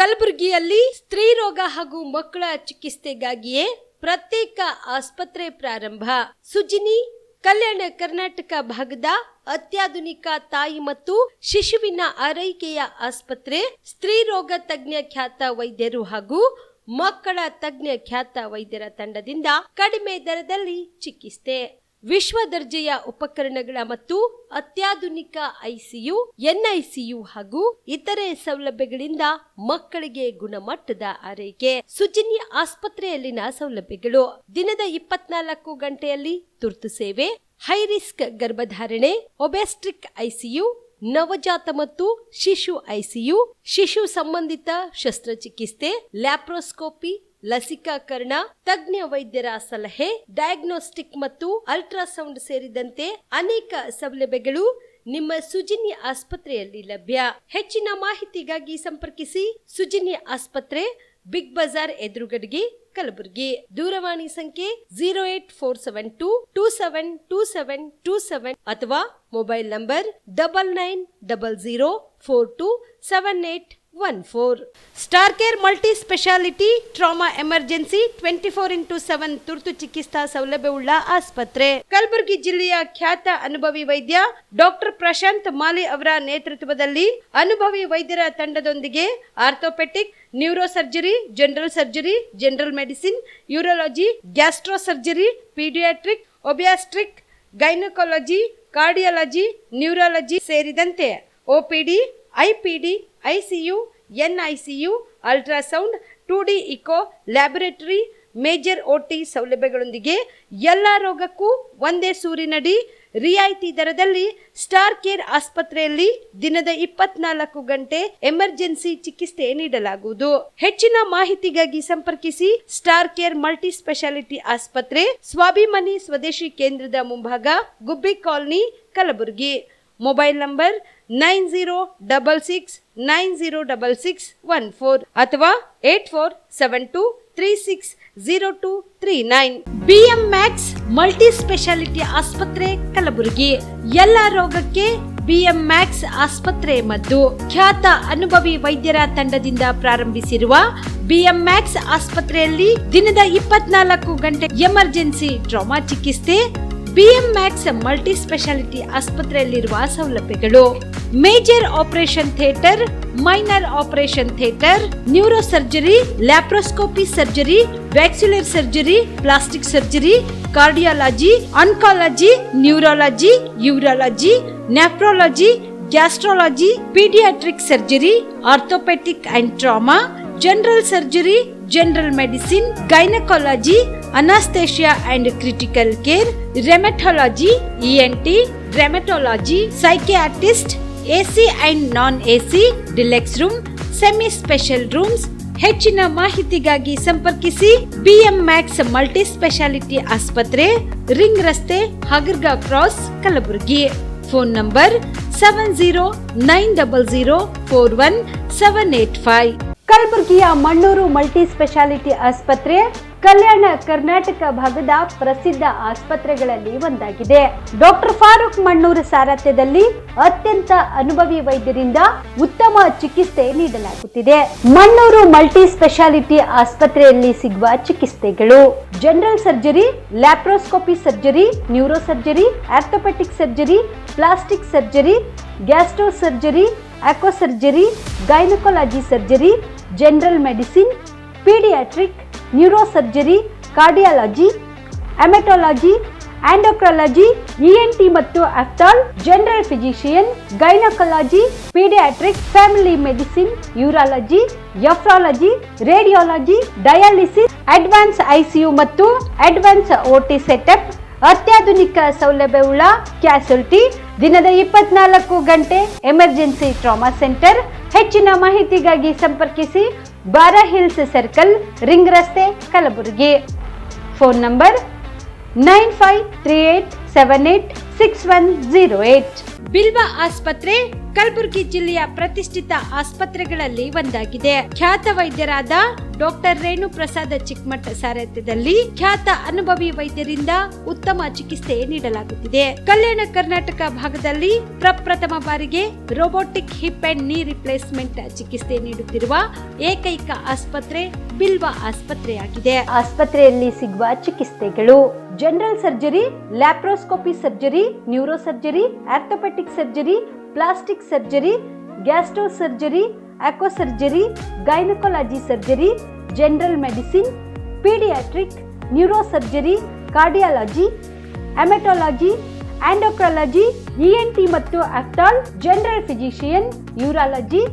ಕಲಬುರಗಿಯಲ್ಲಿ ಸ್ತ್ರೀ ರೋಗ ಹಾಗೂ ಮಕ್ಕಳ ಚಿಕಿತ್ಸೆಗಾಗಿಯೇ ಪ್ರತ್ಯೇಕ ಆಸ್ಪತ್ರೆ ಪ್ರಾರಂಭ. ಸುಜಿನಿ ಕಲ್ಯಾಣ ಕರ್ನಾಟಕ ಭಾಗದ ಅತ್ಯಾಧುನಿಕ ತಾಯಿ ಮತ್ತು ಶಿಶುವಿನ ಆರೈಕೆಯ ಆಸ್ಪತ್ರೆ. ಸ್ತ್ರೀ ರೋಗ ತಜ್ಞ ಖ್ಯಾತ ವೈದ್ಯರು ಹಾಗೂ ಮಕ್ಕಳ ತಜ್ಞ ಖ್ಯಾತ ವೈದ್ಯರ ತಂಡದಿಂದ ಕಡಿಮೆ ದರದಲ್ಲಿ ಚಿಕಿತ್ಸೆ, ವಿಶ್ವ ದರ್ಜೆಯ ಉಪಕರಣಗಳ ಮತ್ತು ಅತ್ಯಾಧುನಿಕ ಐಸಿಯು, ಎನ್ಐಸಿಯು ಹಾಗೂ ಇತರೆ ಸೌಲಭ್ಯಗಳಿಂದ ಮಕ್ಕಳಿಗೆ ಗುಣಮಟ್ಟದ ಆರೈಕೆ. ಸುಜಿನಿ ಆಸ್ಪತ್ರೆಯಲ್ಲಿನ ಸೌಲಭ್ಯಗಳು: ದಿನದ 24 ಗಂಟೆಯಲ್ಲಿ ತುರ್ತು ಸೇವೆ, ಹೈ ರಿಸ್ಕ್ ಗರ್ಭಧಾರಣೆ, ಒಬೆಸ್ಟ್ರಿಕ್ ಐಸಿಯು, ನವಜಾತ ಮತ್ತು ಶಿಶು ಐಸಿಯು, ಶಿಶು ಸಂಬಂಧಿತ ಶಸ್ತ್ರಚಿಕಿತ್ಸೆ, ಲ್ಯಾಪ್ರೋಸ್ಕೋಪಿ, ಲಸಿಕಾಕರಣ, ತಜ್ಞ ವೈದ್ಯರ ಸಲಹೆ, ಡಯಾಗ್ನೋಸ್ಟಿಕ್ ಮತ್ತು ಅಲ್ಟ್ರಾಸೌಂಡ್ ಸೇರಿದಂತೆ ಅನೇಕ ಸೌಲಭ್ಯಗಳು ನಿಮ್ಮ ಸುಜಿನಿ ಆಸ್ಪತ್ರೆಯಲ್ಲಿ ಲಭ್ಯ. ಹೆಚ್ಚಿನ ಮಾಹಿತಿಗಾಗಿ ಸಂಪರ್ಕಿಸಿ ಸುಜಿನಿ ಆಸ್ಪತ್ರೆ, ಬಿಗ್ ಬಜಾರ್ ಎದುರುಗಡೆಗೆ, ಕಲಬುರಗಿ. ದೂರವಾಣಿ ಸಂಖ್ಯೆ 08472 272727 ಅಥವಾ mobile number 9900427814. Star care multi speciality trauma emergency 24x7 ತುರ್ತು ಚಿಕಿತ್ಸಾ ಸೌಲಭ್ಯವುಳ್ಳ ಆಸ್ಪತ್ರೆ. ಕಲಬುರಗಿ ಜಿಲ್ಲೆಯ ಖ್ಯಾತ ಅನುಭವಿ ವೈದ್ಯ ಡಾಕ್ಟರ್ ಪ್ರಶಾಂತ್ ಮಾಲಿ ಅವರ ನೇತೃತ್ವದಲ್ಲಿ ಅನುಭವಿ ವೈದ್ಯರ ತಂಡದೊಂದಿಗೆ orthopaedic, neuro surgery, general surgery, general medicine, urology, gastro surgery, paediatric, obstetric, gynaecology, cardiology, neurology ಸೇರಿದಂತೆ OPD, IPD, ICU, NICU, ultrasound, 2D echo, laboratory, major OT ಸೌಲಭ್ಯಗಳೊಂದಿಗೆ ಎಲ್ಲ ರೋಗಕ್ಕೂ ಒಂದೇ ಸೂರಿನಡಿ ರಿಯಾಯಿತಿ ದರದಲ್ಲಿ ಸ್ಟಾರ್ ಕೇರ್ ಆಸ್ಪತ್ರೆಯಲ್ಲಿ ದಿನದ 24 ಗಂಟೆ ಎಮರ್ಜೆನ್ಸಿ ಚಿಕಿತ್ಸೆ ನೀಡಲಾಗುವುದು. ಹೆಚ್ಚಿನ ಮಾಹಿತಿಗಾಗಿ ಸಂಪರ್ಕಿಸಿ ಸ್ಟಾರ್ ಕೇರ್ ಮಲ್ಟಿ ಸ್ಪೆಷಾಲಿಟಿ ಆಸ್ಪತ್ರೆ, ಸ್ವಾಭಿಮಾನಿ ಸ್ವದೇಶಿ ಕೇಂದ್ರದ ಮುಂಭಾಗ, ಗುಬ್ಬಿ ಕಾಲನಿ, ಕಲಬುರಗಿ. ಮೊಬೈಲ್ ನಂಬರ್ 9066906614 ಅಥವಾ 8472360239. BM Max ಮಲ್ಟಿ ಸ್ಪೆಷಾಲಿಟಿ ಆಸ್ಪತ್ರೆ, ಕಲಬುರಗಿ. ಎಲ್ಲ ರೋಗಕ್ಕೆ BM Max ಆಸ್ಪತ್ರೆ ಮದ್ದು. ಖ್ಯಾತ ಅನುಭವಿ ವೈದ್ಯರ ತಂಡದಿಂದ ಪ್ರಾರಂಭಿಸಿರುವ BM Max ಆಸ್ಪತ್ರೆಯಲ್ಲಿ ದಿನದ 24 ಗಂಟೆ ಎಮರ್ಜೆನ್ಸಿ ಟ್ರಾಮಾ ಚಿಕಿತ್ಸೆ. BM Max ಮಲ್ಟಿ ಸ್ಪೆಷಾಲಿಟಿ ಆಸ್ಪತ್ರೆಯಲ್ಲಿರುವ ಸೌಲಭ್ಯಗಳು: major operation theatre, minor operation theatre, neuro surgery, laparoscopy surgery, ವ್ಯಾಕ್ಸ್ಯುಲರ್ surgery, plastic surgery, cardiology, oncology, neurology, urology, nephrology, gastrology, paediatric surgery, orthopaedic and trauma, general surgery, general medicine, gynaecology, anaesthesia and critical care, rheumatology, ENT, rheumatology, psychiatrist, AC and non AC, deluxe room, semi special rooms. ಹೆಚ್ಚಿನ ಮಾಹಿತಿಗಾಗಿ ಸಂಪರ್ಕಿಸಿ BM Max multi speciality ಆಸ್ಪತ್ರೆ, ring ರಸ್ತೆ, ಹಗರ್ಗಾ cross, Kalaburagi. Phone number 7090041785. ಕಲಬುರಗಿಯ Mannur multi speciality ಆಸ್ಪತ್ರೆ ಕಲ್ಯಾಣ ಕರ್ನಾಟಕ ಭಾಗದ ಪ್ರಸಿದ್ಧ ಆಸ್ಪತ್ರೆಗಳಲ್ಲಿ ಒಂದಾಗಿದೆ. ಡಾಕ್ಟರ್ ಫಾರೂಕ್ ಮಣ್ಣೂರು ಸಾರಥ್ಯದಲ್ಲಿ ಅತ್ಯಂತ ಅನುಭವಿ ವೈದ್ಯರಿಂದ ಉತ್ತಮ ಚಿಕಿತ್ಸೆ ನೀಡಲಾಗುತ್ತಿದೆ. ಮಣ್ಣೂರು ಮಲ್ಟಿ ಸ್ಪೆಷಾಲಿಟಿ ಆಸ್ಪತ್ರೆಯಲ್ಲಿ ಸಿಗುವ ಚಿಕಿತ್ಸೆಗಳು: general surgery, laparoscopy surgery, neuro surgery, orthopaedic surgery, plastic surgery, gastro surgery, onco surgery, gynaecology surgery, general medicine, paediatric, neuro surgery, cardiology, haematology, endocrinology, ENT ಮತ್ತು ophthal, general physician, gynaecology, paediatric, family medicine, urology, nephrology, radiology, dialysis, advance ICU ಮತ್ತು advance OT setup. ಅತ್ಯಾಧುನಿಕ ಸೌಲಭ್ಯವುಳ್ಳ ಕ್ಯಾಸುಲಿಟಿ, ದಿನದ 24 ಗಂಟೆ emergency trauma centre. ಹೆಚ್ಚಿನ ಮಾಹಿತಿಗಾಗಿ ಸಂಪರ್ಕಿಸಿ ಬಾರಾ hills circle, ring ರಸ್ತೆ, ಕಲಬುರಗಿ. Phone number 9538786108. ಬಿಲ್ವಾ ಆಸ್ಪತ್ರೆ ಕಲಬುರಗಿ ಜಿಲ್ಲೆಯ ಪ್ರತಿಷ್ಠಿತ ಆಸ್ಪತ್ರೆಗಳಲ್ಲಿ ಒಂದಾಗಿದೆ. ಖ್ಯಾತ ವೈದ್ಯರಾದ ಡಾಕ್ಟರ್ ರೇಣು ಪ್ರಸಾದ್ ಚಿಕ್ಮಠ್ ಸಾರಥ್ಯದಲ್ಲಿ ಖ್ಯಾತ ಅನುಭವಿ ವೈದ್ಯರಿಂದ ಉತ್ತಮ ಚಿಕಿತ್ಸೆ ನೀಡಲಾಗುತ್ತಿದೆ. ಕಲ್ಯಾಣ ಕರ್ನಾಟಕ ಭಾಗದಲ್ಲಿ ಪ್ರಪ್ರಥಮ ಬಾರಿಗೆ robotic hip and knee replacement ಚಿಕಿತ್ಸೆ ನೀಡುತ್ತಿರುವ ಏಕೈಕ ಆಸ್ಪತ್ರೆ ಬಿಲ್ವಾ ಆಸ್ಪತ್ರೆಯಾಗಿದೆ. ಆಸ್ಪತ್ರೆಯಲ್ಲಿ ಸಿಗುವ ಚಿಕಿತ್ಸೆಗಳು: general surgery, laparoscopy surgery, neuro surgery, orthopaedic surgery, plastic surgery, gastro surgery, onco surgery, gynaecology surgery, general medicine, paediatric, neuro surgery, cardiology, haematology, endocrinology, ENT ಮತ್ತು ophthal, general physician, urology,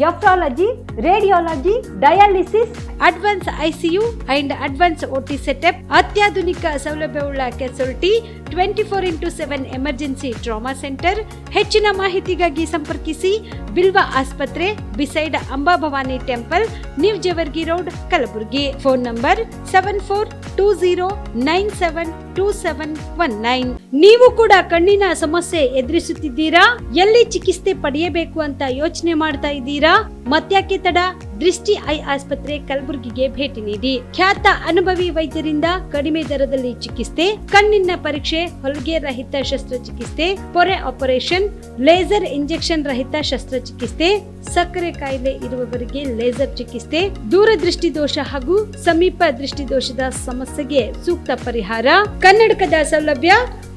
nephrology, radiology, dialysis, advance ICU and advance OT setup, ಅತ್ಯಾಧುನಿಕ ಸೌಲಭ್ಯವುಳ್ಳ casualty, 24x7 emergency trauma centre. ಹೆಚ್ಚಿನ ಮಾಹಿತಿಗಾಗಿ ಸಂಪರ್ಕಿಸಿ ಬಿಲ್ವಾ ಆಸ್ಪತ್ರೆ, beside Amba Bhavani temple, new Jevargi road, Kalaburagi. Phone number 7420972719. ನೀವು ಕೂಡ ಕಣ್ಣಿನ ಸಮಸ್ಯೆ ಎದುರಿಸುತ್ತಿದ್ದೀರಾ? ಎಲ್ಲಿ ಚಿಕಿತ್ಸೆ ಪಡೆಯಬೇಕು ಅಂತ ಯೋಚನೆ ಮಾಡ್ತಾ ಇದ್ದೀರಾ? ಮತ್ಯಾಕೆ ತಡ? ದೃಷ್ಟಿ ಐ ಆಸ್ಪತ್ರೆ ಕಲಬುರಗಿಗೆ ಭೇಟಿ ನೀಡಿ. ಖ್ಯಾತ ಅನುಭವಿ ವೈದ್ಯರಿಂದ ಕಡಿಮೆ ದರದಲ್ಲಿ ಚಿಕಿತ್ಸೆ, ಕಣ್ಣಿನ ಪರೀಕ್ಷೆ, ಹೊಲಿಗೆ ರಹಿತ ಶಸ್ತ್ರಚಿಕಿತ್ಸೆ, ಪೊರೆ ಆಪರೇಷನ್, ಲೇಸರ್ ಇಂಜೆಕ್ಷನ್ ರಹಿತ ಶಸ್ತ್ರಚಿಕಿತ್ಸೆ, ಸಕ್ಕರೆ ಕಾಯಿಲೆ ಇರುವವರಿಗೆ ಲೇಸರ್ ಚಿಕಿತ್ಸೆ, ದೂರದೃಷ್ಟಿ ದೋಷ ಹಾಗೂ ಸಮೀಪ ದೃಷ್ಟಿ ದೋಷದ ಸಮಸ್ಯೆಗೆ ಸೂಕ್ತ ಪರಿಹಾರ, ಕನ್ನಡಕದ ಸೌಲಭ್ಯ,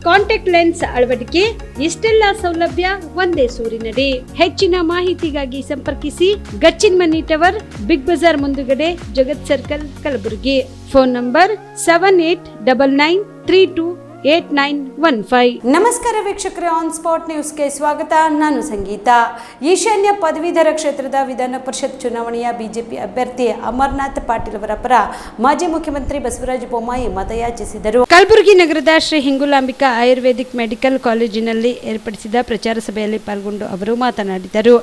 ಕಾಂಟ್ಯಾಕ್ಟ್ ಲೆನ್ಸ್ ಅಳವಡಿಕೆ, ಇಷ್ಟೆಲ್ಲ ಸೌಲಭ್ಯ ಒಂದೇ ಸೂರಿನಡಿ. ಹೆಚ್ಚಿನ ಮಾಹಿತಿಗಾಗಿ ಸಂಪರ್ಕಿಸಿ Gachchin money tower, Big Bazaar ಮುಂದುಗಡೆ, Jagat circle, Kalaburagi. Phone number 7899328915. ನಮಸ್ಕಾರ ವೀಕ್ಷಕರೇ, ಆನ್ ಸ್ಪಾಟ್ ನ್ಯೂಸ್ಗೆ ಸ್ವಾಗತ. ನಾನು ಸಂಗೀತ. ಈಶಾನ್ಯ ಪದವೀಧರ ಕ್ಷೇತ್ರದ ವಿಧಾನ ಪರಿಷತ್ ಚುನಾವಣೆಯ ಬಿಜೆಪಿ ಅಭ್ಯರ್ಥಿ ಅಮರನಾಥ್ ಪಾಟೀಲ್ ಅವರ ಪರ ಮಾಜಿ ಮುಖ್ಯಮಂತ್ರಿ ಬಸವರಾಜ ಬೊಮ್ಮಾಯಿ ಮತಯಾಚಿಸಿದರು. ಕಲಬುರಗಿ ನಗರದ ಶ್ರೀ ಹಿಂಗುಲಾಂಬಿಕಾ ಆಯುರ್ವೇದಿಕ್ ಮೆಡಿಕಲ್ ಕಾಲೇಜಿನಲ್ಲಿ ಏರ್ಪಡಿಸಿದ ಪ್ರಚಾರ ಸಭೆಯಲ್ಲಿ ಪಾಲ್ಗೊಂಡು ಅವರು ಮಾತನಾಡಿದರು.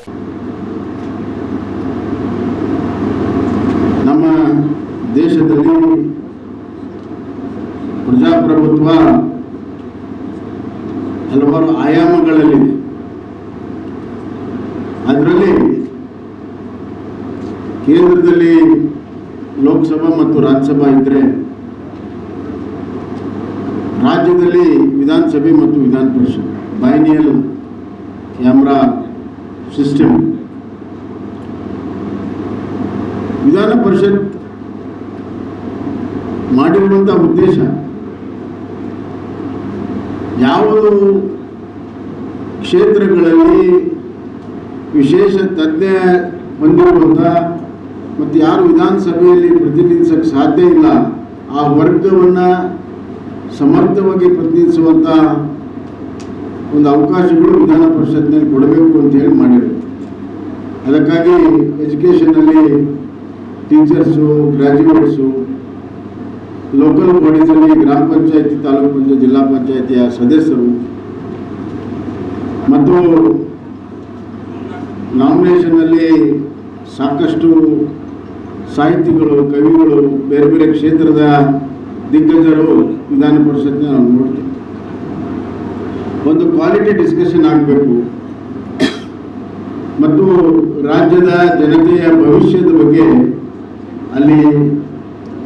ನಮ್ಮ ದೇಶದಲ್ಲಿ ಪ್ರಜಾಪ್ರಭುತ್ವ ಹಲವಾರು ಆಯಾಮಗಳಲ್ಲಿದೆ. ಅದರಲ್ಲಿ ಕೇಂದ್ರದಲ್ಲಿ ಲೋಕಸಭಾ ಮತ್ತು ರಾಜ್ಯಸಭಾ ಇದ್ದರೆ, ರಾಜ್ಯದಲ್ಲಿ ವಿಧಾನಸಭೆ ಮತ್ತು ವಿಧಾನ ಪರಿಷತ್ ಬೈನಿಯಲ್ ಕ್ಯಾಮ್ರಾ ಸಿಸ್ಟಮ್. ವಿಧಾನ ಪರಿಷತ್ ಮಾಡಿರುವಂಥ ಉದ್ದೇಶ ಯಾವುದು ಕ್ಷೇತ್ರಗಳಲ್ಲಿ ವಿಶೇಷ ತಜ್ಞ ಹೊಂದಿರುವಂಥ ಮತ್ತು ಯಾರು ವಿಧಾನಸಭೆಯಲ್ಲಿ ಪ್ರತಿನಿಧಿಸಕ್ಕೆ ಸಾಧ್ಯ ಇಲ್ಲ ಆ ವರ್ಗವನ್ನು ಸಮರ್ಥವಾಗಿ ಪ್ರತಿನಿಧಿಸುವಂಥ ಒಂದು ಅವಕಾಶಗಳು ವಿಧಾನ ಪರಿಷತ್ನಲ್ಲಿ ಕೊಡಬೇಕು ಅಂತ ಹೇಳಿ ಮಾಡಿದರು. ಅದಕ್ಕಾಗಿ ಎಜುಕೇಷನಲ್ಲಿ ಟೀಚರ್ಸು, ಗ್ರ್ಯಾಜುಯೇಟ್ಸು, ಲೋಕಲ್ ಬಾಡೀಸಲ್ಲಿ ಗ್ರಾಮ ಪಂಚಾಯತಿ, ತಾಲೂಕು ಪಂಚಾಯತ್, ಜಿಲ್ಲಾ ಪಂಚಾಯತಿಯ ಸದಸ್ಯರು ಮತ್ತು ನಾಮಿನೇಷನ್ನಲ್ಲಿ ಸಾಕಷ್ಟು ಸಾಹಿತಿಗಳು, ಕವಿಗಳು, ಬೇರೆ ಬೇರೆ ಕ್ಷೇತ್ರದ ದಿಗ್ಗಜರು ವಿಧಾನ ಪರಿಷತ್ನ ನಾವು ನೋಡ್ತೀವಿ. ಒಂದು ಕ್ವಾಲಿಟಿ ಡಿಸ್ಕಷನ್ ಆಗಬೇಕು ಮತ್ತು ರಾಜ್ಯದ ಜನತೆಯ ಭವಿಷ್ಯದ ಬಗ್ಗೆ ಅಲ್ಲಿ.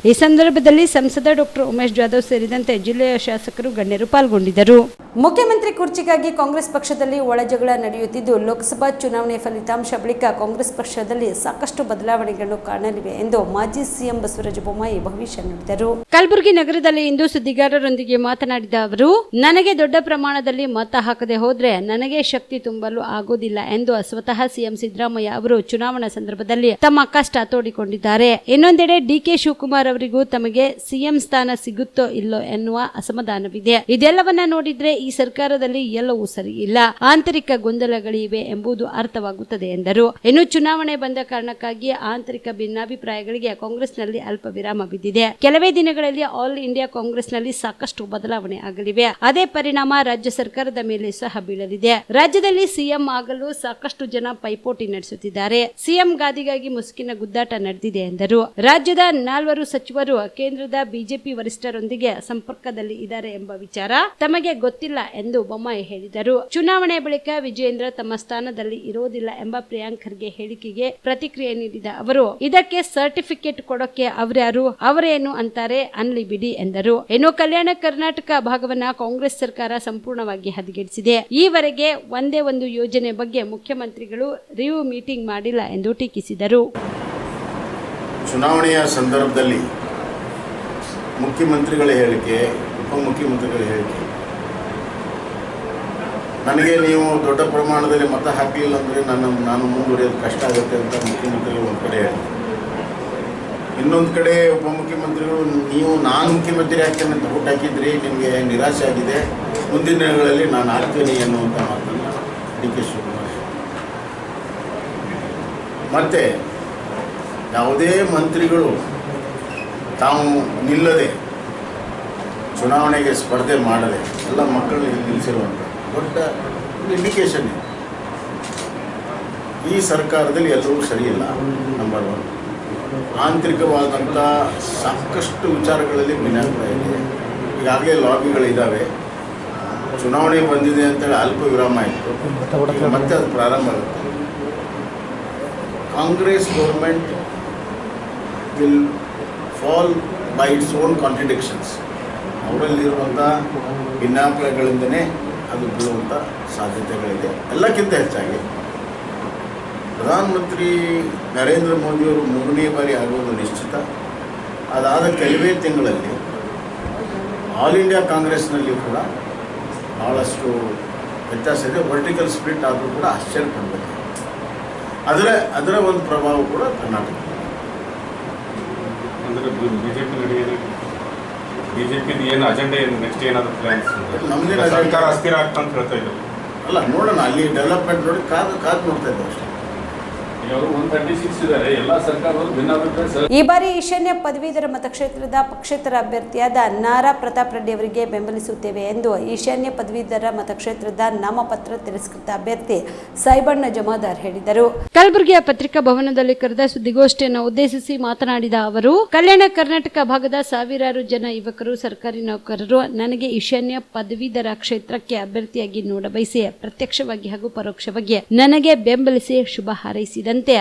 ಈ ಸಂದರ್ಭದಲ್ಲಿ ಸಂಸದ ಡಾಕ್ಟರ್ ಉಮೇಶ್ ಜಾಧವ್ ಸೇರಿದಂತೆ ಜಿಲ್ಲೆಯ ಶಾಸಕರು, ಗಣ್ಯರು ಪಾಲ್ಗೊಂಡಿದ್ದರು. ಮುಖ್ಯಮಂತ್ರಿ ಕುರ್ಚಿಗಾಗಿ ಕಾಂಗ್ರೆಸ್ ಪಕ್ಷದಲ್ಲಿ ಒಳಜಗಳ ನಡೆಯುತ್ತಿದ್ದು, ಲೋಕಸಭಾ ಚುನಾವಣೆ ಫಲಿತಾಂಶ ಬಳಿಕ ಕಾಂಗ್ರೆಸ್ ಪಕ್ಷದಲ್ಲಿ ಸಾಕಷ್ಟು ಬದಲಾವಣೆಗಳು ಕಾಣಲಿವೆ ಎಂದು ಮಾಜಿ ಸಿಎಂ ಬಸವರಾಜ ಬೊಮ್ಮಾಯಿ ಭವಿಷ್ಯ ನುಡಿದರು. ಕಲಬುರಗಿ ನಗರದಲ್ಲಿ ಇಂದು ಸುದ್ದಿಗಾರರೊಂದಿಗೆ ಮಾತನಾಡಿದ ಅವರು, ನನಗೆ ದೊಡ್ಡ ಪ್ರಮಾಣದಲ್ಲಿ ಮತ ಹಾಕದೆ ಹೋದ್ರೆ ನನಗೆ ಶಕ್ತಿ ತುಂಬಲು ಆಗೋದಿಲ್ಲ ಎಂದು ಸ್ವತಃ ಸಿಎಂ ಸಿದ್ದರಾಮಯ್ಯ ಅವರು ಚುನಾವಣಾ ಸಂದರ್ಭದಲ್ಲಿ ತಮ್ಮ ಕಷ್ಟ ತೋಡಿಕೊಂಡಿದ್ದಾರೆ. ಇನ್ನೊಂದೆಡೆ DK ಶಿವಕುಮಾರ್ ಅವರಿಗೂ ತಮಗೆ ಸಿಎಂ ಸ್ಥಾನ ಸಿಗುತ್ತೋ ಇಲ್ಲೋ ಎನ್ನುವ ಅಸಮಾಧಾನವಿದೆ. ಇದೆಲ್ಲವನ್ನ ನೋಡಿದ್ರೆ ಈ ಸರ್ಕಾರದಲ್ಲಿ ಎಲ್ಲವೂ ಸರಿ ಇಲ್ಲ, ಆಂತರಿಕ ಗೊಂದಲಗಳಿವೆ ಎಂಬುದು ಅರ್ಥವಾಗುತ್ತದೆ ಎಂದರು. ಇನ್ನು ಚುನಾವಣೆ ಬಂದ ಕಾರಣಕ್ಕಾಗಿ ಆಂತರಿಕ ಭಿನ್ನಾಭಿಪ್ರಾಯಗಳಿಗೆ ಕಾಂಗ್ರೆಸ್ನಲ್ಲಿ ಅಲ್ಪ ವಿರಾಮ ಬಿದ್ದಿದೆ. ಕೆಲವೇ ದಿನಗಳಲ್ಲಿ ಆಲ್ ಇಂಡಿಯಾ ಕಾಂಗ್ರೆಸ್ನಲ್ಲಿ ಸಾಕಷ್ಟು ಬದಲಾವಣೆ ಆಗಲಿವೆ. ಅದೇ ಪರಿಣಾಮ ರಾಜ್ಯ ಸರ್ಕಾರದ ಮೇಲೆ ಸಹ ಬೀಳಲಿದೆ. ರಾಜ್ಯದಲ್ಲಿ ಸಿಎಂ ಆಗಲು ಸಾಕಷ್ಟು ಜನ ಪೈಪೋಟಿ ನಡೆಸುತ್ತಿದ್ದಾರೆ. ಸಿಎಂ ಗಾದಿಗಾಗಿ ಮುಸುಕಿನ ಗುದ್ದಾಟ ನಡೆದಿದೆ ಎಂದರು. ರಾಜ್ಯದ 4 ಸಚಿವರು ಕೇಂದ್ರದ ಬಿಜೆಪಿ ವರಿಷ್ಠರೊಂದಿಗೆ ಸಂಪರ್ಕದಲ್ಲಿ ಇದ್ದಾರೆ ಎಂಬ ವಿಚಾರ ತಮಗೆ ಗೊತ್ತಿಲ್ಲ ಗೊತ್ತಿಲ್ಲ ಎಂದು ಬೊಮ್ಮಾಯಿ ಹೇಳಿದರು. ಚುನಾವಣೆ ಬಳಿಕ ವಿಜಯೇಂದ್ರ ತಮ್ಮ ಸ್ಥಾನದಲ್ಲಿ ಇರೋದಿಲ್ಲ ಎಂಬ ಪ್ರಿಯಾಂಕ್ ಖರ್ಗೆ ಹೇಳಿಕೆಗೆ ಪ್ರತಿಕ್ರಿಯೆ ನೀಡಿದ ಅವರು, ಇದಕ್ಕೆ ಸರ್ಟಿಫಿಕೇಟ್ ಕೊಡೋಕೆ ಅವ್ರ್ಯಾರು, ಅವರೇನು ಅಂತಾರೆ ಅನ್ಲಿ ಬಿಡಿ ಎಂದರು. ಇನ್ನು ಕಲ್ಯಾಣ ಕರ್ನಾಟಕ ಭಾಗವನ್ನ ಕಾಂಗ್ರೆಸ್ ಸರ್ಕಾರ ಸಂಪೂರ್ಣವಾಗಿ ಹದಗೆಡಿಸಿದೆ. ಈವರೆಗೆ ಒಂದೇ ಒಂದು ಯೋಜನೆ ಬಗ್ಗೆ ಮುಖ್ಯಮಂತ್ರಿಗಳು ರಿವ್ಯೂ ಮೀಟಿಂಗ್ ಮಾಡಿಲ್ಲ ಎಂದು ಟೀಕಿಸಿದರು. ಚುನಾವಣೆಯ ಸಂದರ್ಭದಲ್ಲಿ ಮುಖ್ಯಮಂತ್ರಿಗಳ ಹೇಳಿಕೆ, ಉಪಮುಖ್ಯಮಂತ್ರಿಗಳ ಹೇಳಿಕೆ, ನನಗೆ ನೀವು ದೊಡ್ಡ ಪ್ರಮಾಣದಲ್ಲಿ ಮತ ಹಾಕಲಿಲ್ಲ ಅಂದರೆ ನಾನು ಮುಂದುವರಿಯೋದು ಕಷ್ಟ ಆಗುತ್ತೆ ಅಂತ ಮುಖ್ಯಮಂತ್ರಿಗಳು ಒಂದು ಕಡೆ ಹೇಳಿದ್ರು. ಇನ್ನೊಂದು ಕಡೆ ಉಪಮುಖ್ಯಮಂತ್ರಿಗಳು, ನಾನು ಮುಖ್ಯಮಂತ್ರಿ ಆಗ್ತೇನೆ ಅಂತ ಓಟ್ ಹಾಕಿದ್ರಿ, ನಿಮಗೆ ನಿರಾಶೆ ಆಗಿದೆ, ಮುಂದಿನ ದಿನಗಳಲ್ಲಿ ನಾನು ಆಗ್ತೇನೆ ಎನ್ನುವಂಥ ಮಾತನ್ನು ಡಿ ಕೆ ಶಿವಕುಮಾರ್. ಮತ್ತು ಯಾವುದೇ ಮಂತ್ರಿಗಳು ತಾವು ನಿಲ್ಲದೆ ಚುನಾವಣೆಗೆ ಸ್ಪರ್ಧೆ ಮಾಡದೆ ಎಲ್ಲ ಮಕ್ಕಳನ್ನು ನಿಲ್ಲಿಸಿರುವಂಥ ದೊಡ್ಡ ಇಂಡಿಕೇಶನ್ ಇದೆ. ಈ ಸರ್ಕಾರದಲ್ಲಿ ಎಲ್ಲರೂ ಸರಿಯಿಲ್ಲ. ನಂಬರ್ 1, ಆಂತರಿಕವಾದಂಥ ಸಾಕಷ್ಟು ವಿಚಾರಗಳಲ್ಲಿ ಭಿನ್ನಾಭಿಪ್ರಾಯ ಇದೆ. ಈಗಾಗಲೇ ಲಾಬಿಗಳಿದ್ದಾವೆ. ಚುನಾವಣೆ ಬಂದಿದೆ ಅಂತೇಳಿ ಅಲ್ಪ ವಿರಾಮ ಆಯಿತು, ಮತ್ತೆ ಅದು ಪ್ರಾರಂಭ ಆಗುತ್ತೆ. Congress government will fall by its own contradictions. ಅವರಲ್ಲಿರುವಂಥ ಭಿನ್ನಾಭಿಪ್ರಾಯಗಳಿಂದನೇ ಅದು ಬೀಳುವಂಥ ಸಾಧ್ಯತೆಗಳಿದೆ. ಎಲ್ಲಕ್ಕಿಂತ ಹೆಚ್ಚಾಗಿ ಪ್ರಧಾನಮಂತ್ರಿ ನರೇಂದ್ರ ಮೋದಿಯವರು 3ನೇ ಬಾರಿ ಆಗೋದು ನಿಶ್ಚಿತ. ಅದಾದ ಕೆಲವೇ ತಿಂಗಳಲ್ಲಿ ಆಲ್ ಇಂಡಿಯಾ ಕಾಂಗ್ರೆಸ್ನಲ್ಲಿ ಕೂಡ ಭಾಳಷ್ಟು ವ್ಯತ್ಯಾಸ ಇದೆ. ವರ್ಟಿಕಲ್ ಸ್ಪ್ಲಿಟ್ ಆದರೂ ಕೂಡ ಆಶ್ಚರ್ಯ ಪಡಬೇಕು. ಅದರ ಒಂದು ಪ್ರಭಾವ ಕೂಡ ಕರ್ನಾಟಕ. ಅಂದರೆ ಬಿಜೆಪಿ ಏನು ಅಜೆಂಡಾ, ಏನು ನೆಕ್ಸ್ಟ್ ಏನಾದರೂ ಪ್ಲಾನ್ಸ್? ನಮ್ಮದೇನು ಸರ್ಕಾರ ಅಸ್ಥಿರ ಆಗ್ತಾ ಅಂತ ಹೇಳ್ತಾ ಇದ್ದಾರೆ. ಅಲ್ಲ, ನೋಡೋಣ, ಅಲ್ಲಿ ಡೆವಲಪ್ಮೆಂಟ್ ನೋಡಿ ಕಾದು ನೋಡ್ತಾ ಇದ್ದೇವೆ ಅಷ್ಟೇ. ಅವರು 136 ಇದ್ದಾರೆ. ಎಲ್ಲ ಸರ್ಕಾರಗಳು ಭಿನ್ನಾಭಿಪ್ರಾಯ. ಈ ಬಾರಿ ಈಶಾನ್ಯ ಪದವೀಧರ ಮತಕ್ಷೇತ್ರದ ಪಕ್ಷೇತರ ಅಭ್ಯರ್ಥಿಯಾದ ನಾರಾ ಪ್ರತಾಪ್ ರೆಡ್ಡಿ ಅವರಿಗೆ ಬೆಂಬಲಿಸುತ್ತೇವೆ ಎಂದು ಈಶಾನ್ಯ ಪದವೀಧರ ಮತಕ್ಷೇತ್ರದ ನಾಮಪತ್ರ ತಿರಸ್ಕೃತ ಅಭ್ಯರ್ಥಿ ಸೈಬಣ್ಣ ಜಮಾದಾರ್ ಹೇಳಿದರು. ಕಲಬುರಗಿಯ ಪತ್ರಿಕಾ ಭವನದಲ್ಲಿ ಕರೆದ ಸುದ್ದಿಗೋಷ್ಠಿಯನ್ನು ಉದ್ದೇಶಿಸಿ ಮಾತನಾಡಿದ ಅವರು, ಕಲ್ಯಾಣ ಕರ್ನಾಟಕ ಭಾಗದ ಸಾವಿರಾರು ಜನ ಯುವಕರು, ಸರ್ಕಾರಿ ನೌಕರರು ನನಗೆ ಈಶಾನ್ಯ ಪದವೀಧರ ಕ್ಷೇತ್ರಕ್ಕೆ ಅಭ್ಯರ್ಥಿಯಾಗಿ ನೋಡಬಯಸಿ ಪ್ರತ್ಯಕ್ಷವಾಗಿ ಹಾಗೂ ಪರೋಕ್ಷವಾಗಿ ನನಗೆ ಬೆಂಬಲಿಸಿ ಶುಭ ಹಾರೈಸಿದ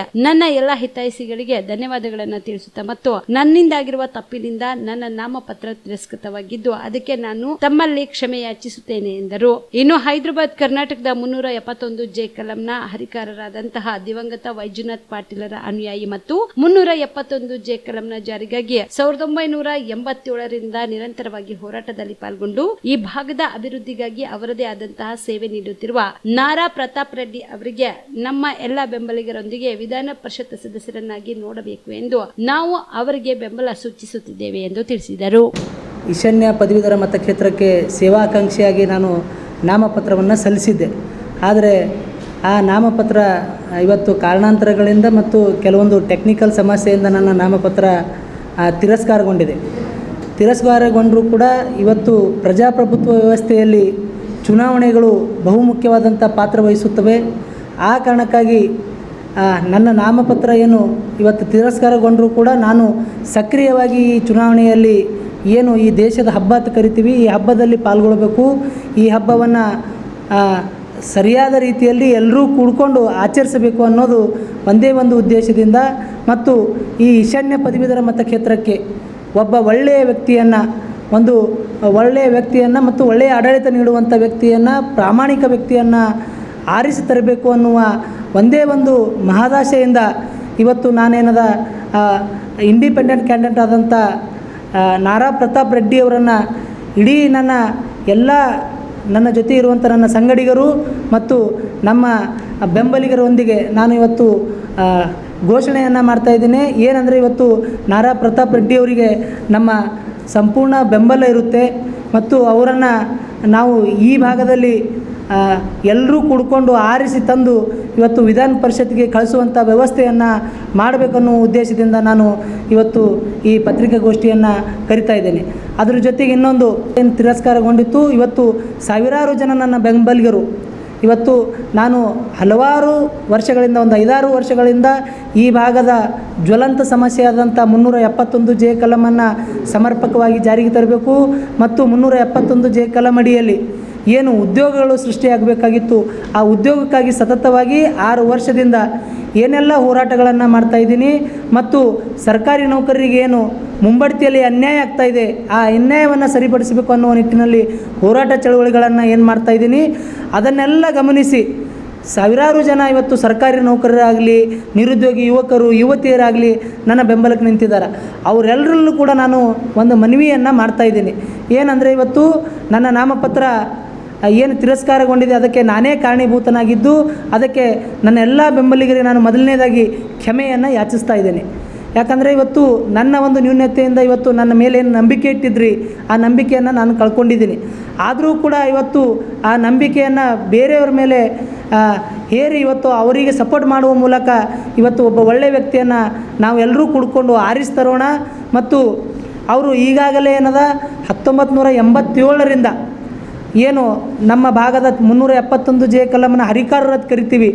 ನನ್ನ ಎಲ್ಲ ಹಿತೈಷಿಗಳಿಗೆ ಧನ್ಯವಾದಗಳನ್ನು ತಿಳಿಸುತ್ತಾ ಮತ್ತು ನನ್ನಿಂದಾಗಿರುವ ತಪ್ಪಿನಿಂದ ನನ್ನ ನಾಮಪತ್ರ ತಿರಸ್ಕೃತವಾಗಿದ್ದು ಅದಕ್ಕೆ ನಾನು ತಮ್ಮಲ್ಲಿ ಕ್ಷಮೆ ಯಾಚಿಸುತ್ತೇನೆ ಎಂದರು. ಇನ್ನು ಹೈದರಾಬಾದ್ ಕರ್ನಾಟಕದ 371 ಜೆ ಕಲಂನ ಹರಿಕಾರರಾದಂತಹ ದಿವಂಗತ ವೈಜನಾಥ್ ಪಾಟೀಲರ ಅನುಯಾಯಿ ಮತ್ತು 371 ಜೆ ಕಲಂನ ಜಾರಿಗಾಗಿ 1987ರಿಂದ ನಿರಂತರವಾಗಿ ಹೋರಾಟದಲ್ಲಿ ಪಾಲ್ಗೊಂಡು ಈ ಭಾಗದ ಅಭಿವೃದ್ಧಿಗಾಗಿ ಅವರದೇ ಆದಂತಹ ಸೇವೆ ನೀಡುತ್ತಿರುವ ನಾರಾ ಪ್ರತಾಪ್ ರೆಡ್ಡಿ ಅವರಿಗೆ ನಮ್ಮ ಎಲ್ಲ ಬೆಂಬಲಿಗರೊಂದಿಗೆ ವಿಧಾನ ಪರಿಷತ್ ಸದಸ್ಯರನ್ನಾಗಿ ನೋಡಬೇಕು ಎಂದು ನಾವು ಅವರಿಗೆ ಬೆಂಬಲ ಸೂಚಿಸುತ್ತಿದ್ದೇವೆ ಎಂದು ತಿಳಿಸಿದರು. ಈಶಾನ್ಯ ಪದವೀಧರ ಮತಕ್ಷೇತ್ರಕ್ಕೆ ಸೇವಾಕಾಂಕ್ಷಿಯಾಗಿ ನಾನು ನಾಮಪತ್ರವನ್ನು ಸಲ್ಲಿಸಿದ್ದೆ. ಆದರೆ ಆ ನಾಮಪತ್ರ ಇವತ್ತು ಕಾರಣಾಂತರಗಳಿಂದ ಮತ್ತು ಕೆಲವೊಂದು ಟೆಕ್ನಿಕಲ್ ಸಮಸ್ಯೆಯಿಂದ ನನ್ನ ನಾಮಪತ್ರ ತಿರಸ್ಕಾರಗೊಂಡರೂ ಕೂಡ ಇವತ್ತು ಪ್ರಜಾಪ್ರಭುತ್ವ ವ್ಯವಸ್ಥೆಯಲ್ಲಿ ಚುನಾವಣೆಗಳು ಬಹುಮುಖ್ಯವಾದಂಥ ಪಾತ್ರ ವಹಿಸುತ್ತವೆ. ಆ ಕಾರಣಕ್ಕಾಗಿ ನನ್ನ ನಾಮಪತ್ರ ಏನು ಇವತ್ತು ತಿರಸ್ಕಾರಗೊಂಡರೂ ಕೂಡ ನಾನು ಸಕ್ರಿಯವಾಗಿ ಈ ಚುನಾವಣೆಯಲ್ಲಿ ಏನು ಈ ದೇಶದ ಹಬ್ಬ ಅಂತ ಕರಿತೀವಿ, ಈ ಹಬ್ಬದಲ್ಲಿ ಪಾಲ್ಗೊಳ್ಳಬೇಕು. ಈ ಹಬ್ಬವನ್ನು ಸರಿಯಾದ ರೀತಿಯಲ್ಲಿ ಎಲ್ಲರೂ ಕೂಡಿಕೊಂಡು ಆಚರಿಸಬೇಕು ಅನ್ನೋದು ಒಂದೇ ಒಂದು ಉದ್ದೇಶದಿಂದ ಮತ್ತು ಈ ಈಶಾನ್ಯ ಪದವೀಧರ ಮತಕ್ಷೇತ್ರಕ್ಕೆ ಒಬ್ಬ ಒಳ್ಳೆಯ ವ್ಯಕ್ತಿಯನ್ನು ಮತ್ತು ಒಳ್ಳೆಯ ಆಡಳಿತ ನೀಡುವಂಥ ವ್ಯಕ್ತಿಯನ್ನು, ಪ್ರಾಮಾಣಿಕ ವ್ಯಕ್ತಿಯನ್ನು ಆರಿಸಿ ತರಬೇಕು ಅನ್ನುವ ಒಂದೇ ಒಂದು ಮಹದಾಶೆಯಿಂದ ಇವತ್ತು ನಾನೇನದ ಇಂಡಿಪೆಂಡೆಂಟ್ ಕ್ಯಾಂಡಿಡೇಟ್ ಆದಂಥ ನಾರಾ ಪ್ರತಾಪ್ ರೆಡ್ಡಿ ಅವರನ್ನು ಇಡೀ ನನ್ನ ಜೊತೆ ಇರುವಂಥ ನನ್ನ ಸಂಗಡಿಗರು ಮತ್ತು ನಮ್ಮ ಬೆಂಬಲಿಗರೊಂದಿಗೆ ನಾನು ಇವತ್ತು ಘೋಷಣೆಯನ್ನು ಮಾಡ್ತಾಯಿದ್ದೀನಿ. ಏನಂದರೆ ಇವತ್ತು ನಾರಾ ಪ್ರತಾಪ್ ರೆಡ್ಡಿ ಅವರಿಗೆ ನಮ್ಮ ಸಂಪೂರ್ಣ ಬೆಂಬಲ ಇರುತ್ತೆ ಮತ್ತು ಅವರನ್ನು ನಾವು ಈ ಭಾಗದಲ್ಲಿ ಎಲ್ಲರೂ ಕೂಡಿಕೊಂಡು ಆರಿಸಿ ತಂದು ಇವತ್ತು ವಿಧಾನ ಪರಿಷತ್ಗೆ ಕಳಿಸುವಂಥ ವ್ಯವಸ್ಥೆಯನ್ನು ಮಾಡಬೇಕನ್ನೋ ಉದ್ದೇಶದಿಂದ ನಾನು ಇವತ್ತು ಈ ಪತ್ರಿಕಾಗೋಷ್ಠಿಯನ್ನು ಕರಿತಾ ಇದ್ದೇನೆ. ಅದರ ಜೊತೆಗೆ ಇನ್ನೊಂದು ಏನು ತಿರಸ್ಕಾರಗೊಂಡಿತ್ತು, ಇವತ್ತು ಸಾವಿರಾರು ಜನ ನನ್ನ ಬೆಂಬಲಿಗರು ಇವತ್ತು ನಾನು ಹಲವಾರು ವರ್ಷಗಳಿಂದ, ಒಂದು 5-6 ವರ್ಷಗಳಿಂದ ಈ ಭಾಗದ ಜ್ವಲಂತ ಸಮಸ್ಯೆಯಾದಂಥ 371 ಜೆ ಕಲಮನ್ನು ಸಮರ್ಪಕವಾಗಿ ಜಾರಿಗೆ ತರಬೇಕು ಮತ್ತು 371 ಜೆ ಕಲಂ ಅಡಿಯಲ್ಲಿ ಏನು ಉದ್ಯೋಗಗಳು ಸೃಷ್ಟಿಯಾಗಬೇಕಾಗಿತ್ತು ಆ ಉದ್ಯೋಗಕ್ಕಾಗಿ ಸತತವಾಗಿ 6 ವರ್ಷದಿಂದ ಏನೆಲ್ಲ ಹೋರಾಟಗಳನ್ನು ಮಾಡ್ತಾಯಿದ್ದೀನಿ ಮತ್ತು ಸರ್ಕಾರಿ ನೌಕರರಿಗೆ ಏನು ಮುಂಬಡ್ತಿಯಲ್ಲಿ ಅನ್ಯಾಯ ಆಗ್ತಾಯಿದೆ ಆ ಅನ್ಯಾಯವನ್ನು ಸರಿಪಡಿಸಬೇಕು ಅನ್ನುವ ನಿಟ್ಟಿನಲ್ಲಿ ಹೋರಾಟ ಚಳವಳಿಗಳನ್ನು ಏನು ಮಾಡ್ತಾಯಿದ್ದೀನಿ ಅದನ್ನೆಲ್ಲ ಗಮನಿಸಿ ಸಾವಿರಾರು ಜನ ಇವತ್ತು ಸರ್ಕಾರಿ ನೌಕರರಾಗಲಿ ನಿರುದ್ಯೋಗಿ ಯುವಕರು ಯುವತಿಯರಾಗಲಿ ನನ್ನ ಬೆಂಬಲಕ್ಕೆ ನಿಂತಿದ್ದಾರೆ. ಅವರೆಲ್ಲರಲ್ಲೂ ಕೂಡ ನಾನು ಒಂದು ಮನವಿಯನ್ನು ಮಾಡ್ತಾಯಿದ್ದೀನಿ. ಏನಂದರೆ ಇವತ್ತು ನನ್ನ ನಾಮಪತ್ರ ಏನು ತಿರಸ್ಕಾರಗೊಂಡಿದೆ ಅದಕ್ಕೆ ನಾನೇ ಕಾರಣೀಭೂತನಾಗಿದ್ದು ಅದಕ್ಕೆ ನನ್ನ ಎಲ್ಲ ಬೆಂಬಲಿಗರಿಗೆ ನಾನು ಮೊದಲನೇದಾಗಿ ಕ್ಷಮೆಯನ್ನು ಯಾಚಿಸ್ತಾ ಇದ್ದೇನೆ. ಯಾಕಂದರೆ ಇವತ್ತು ನನ್ನ ಒಂದು ನ್ಯೂನತೆಯಿಂದ ಇವತ್ತು ನನ್ನ ಮೇಲೆ ಏನು ನಂಬಿಕೆ ಇಟ್ಟಿದ್ರಿ ಆ ನಂಬಿಕೆಯನ್ನು ನಾನು ಕಳ್ಕೊಂಡಿದ್ದೀನಿ. ಆದರೂ ಕೂಡ ಇವತ್ತು ಆ ನಂಬಿಕೆಯನ್ನು ಬೇರೆಯವ್ರ ಮೇಲೆ ಹೇರಿ ಇವತ್ತು ಅವರಿಗೆ ಸಪೋರ್ಟ್ ಮಾಡುವ ಮೂಲಕ ಇವತ್ತು ಒಬ್ಬ ಒಳ್ಳೆಯ ವ್ಯಕ್ತಿಯನ್ನು ನಾವೆಲ್ಲರೂ ಕುಡ್ಕೊಂಡು ಆರಿಸ್ತರೋಣ. ಮತ್ತು ಅವರು ಈಗಾಗಲೇ ಏನದ 1987ರಿಂದ ಏನು ನಮ್ಮ ಭಾಗದ 371 ಕಲಮನ ಹರಿಕಾರರದ್ದು ಕರಿತೀವಿ,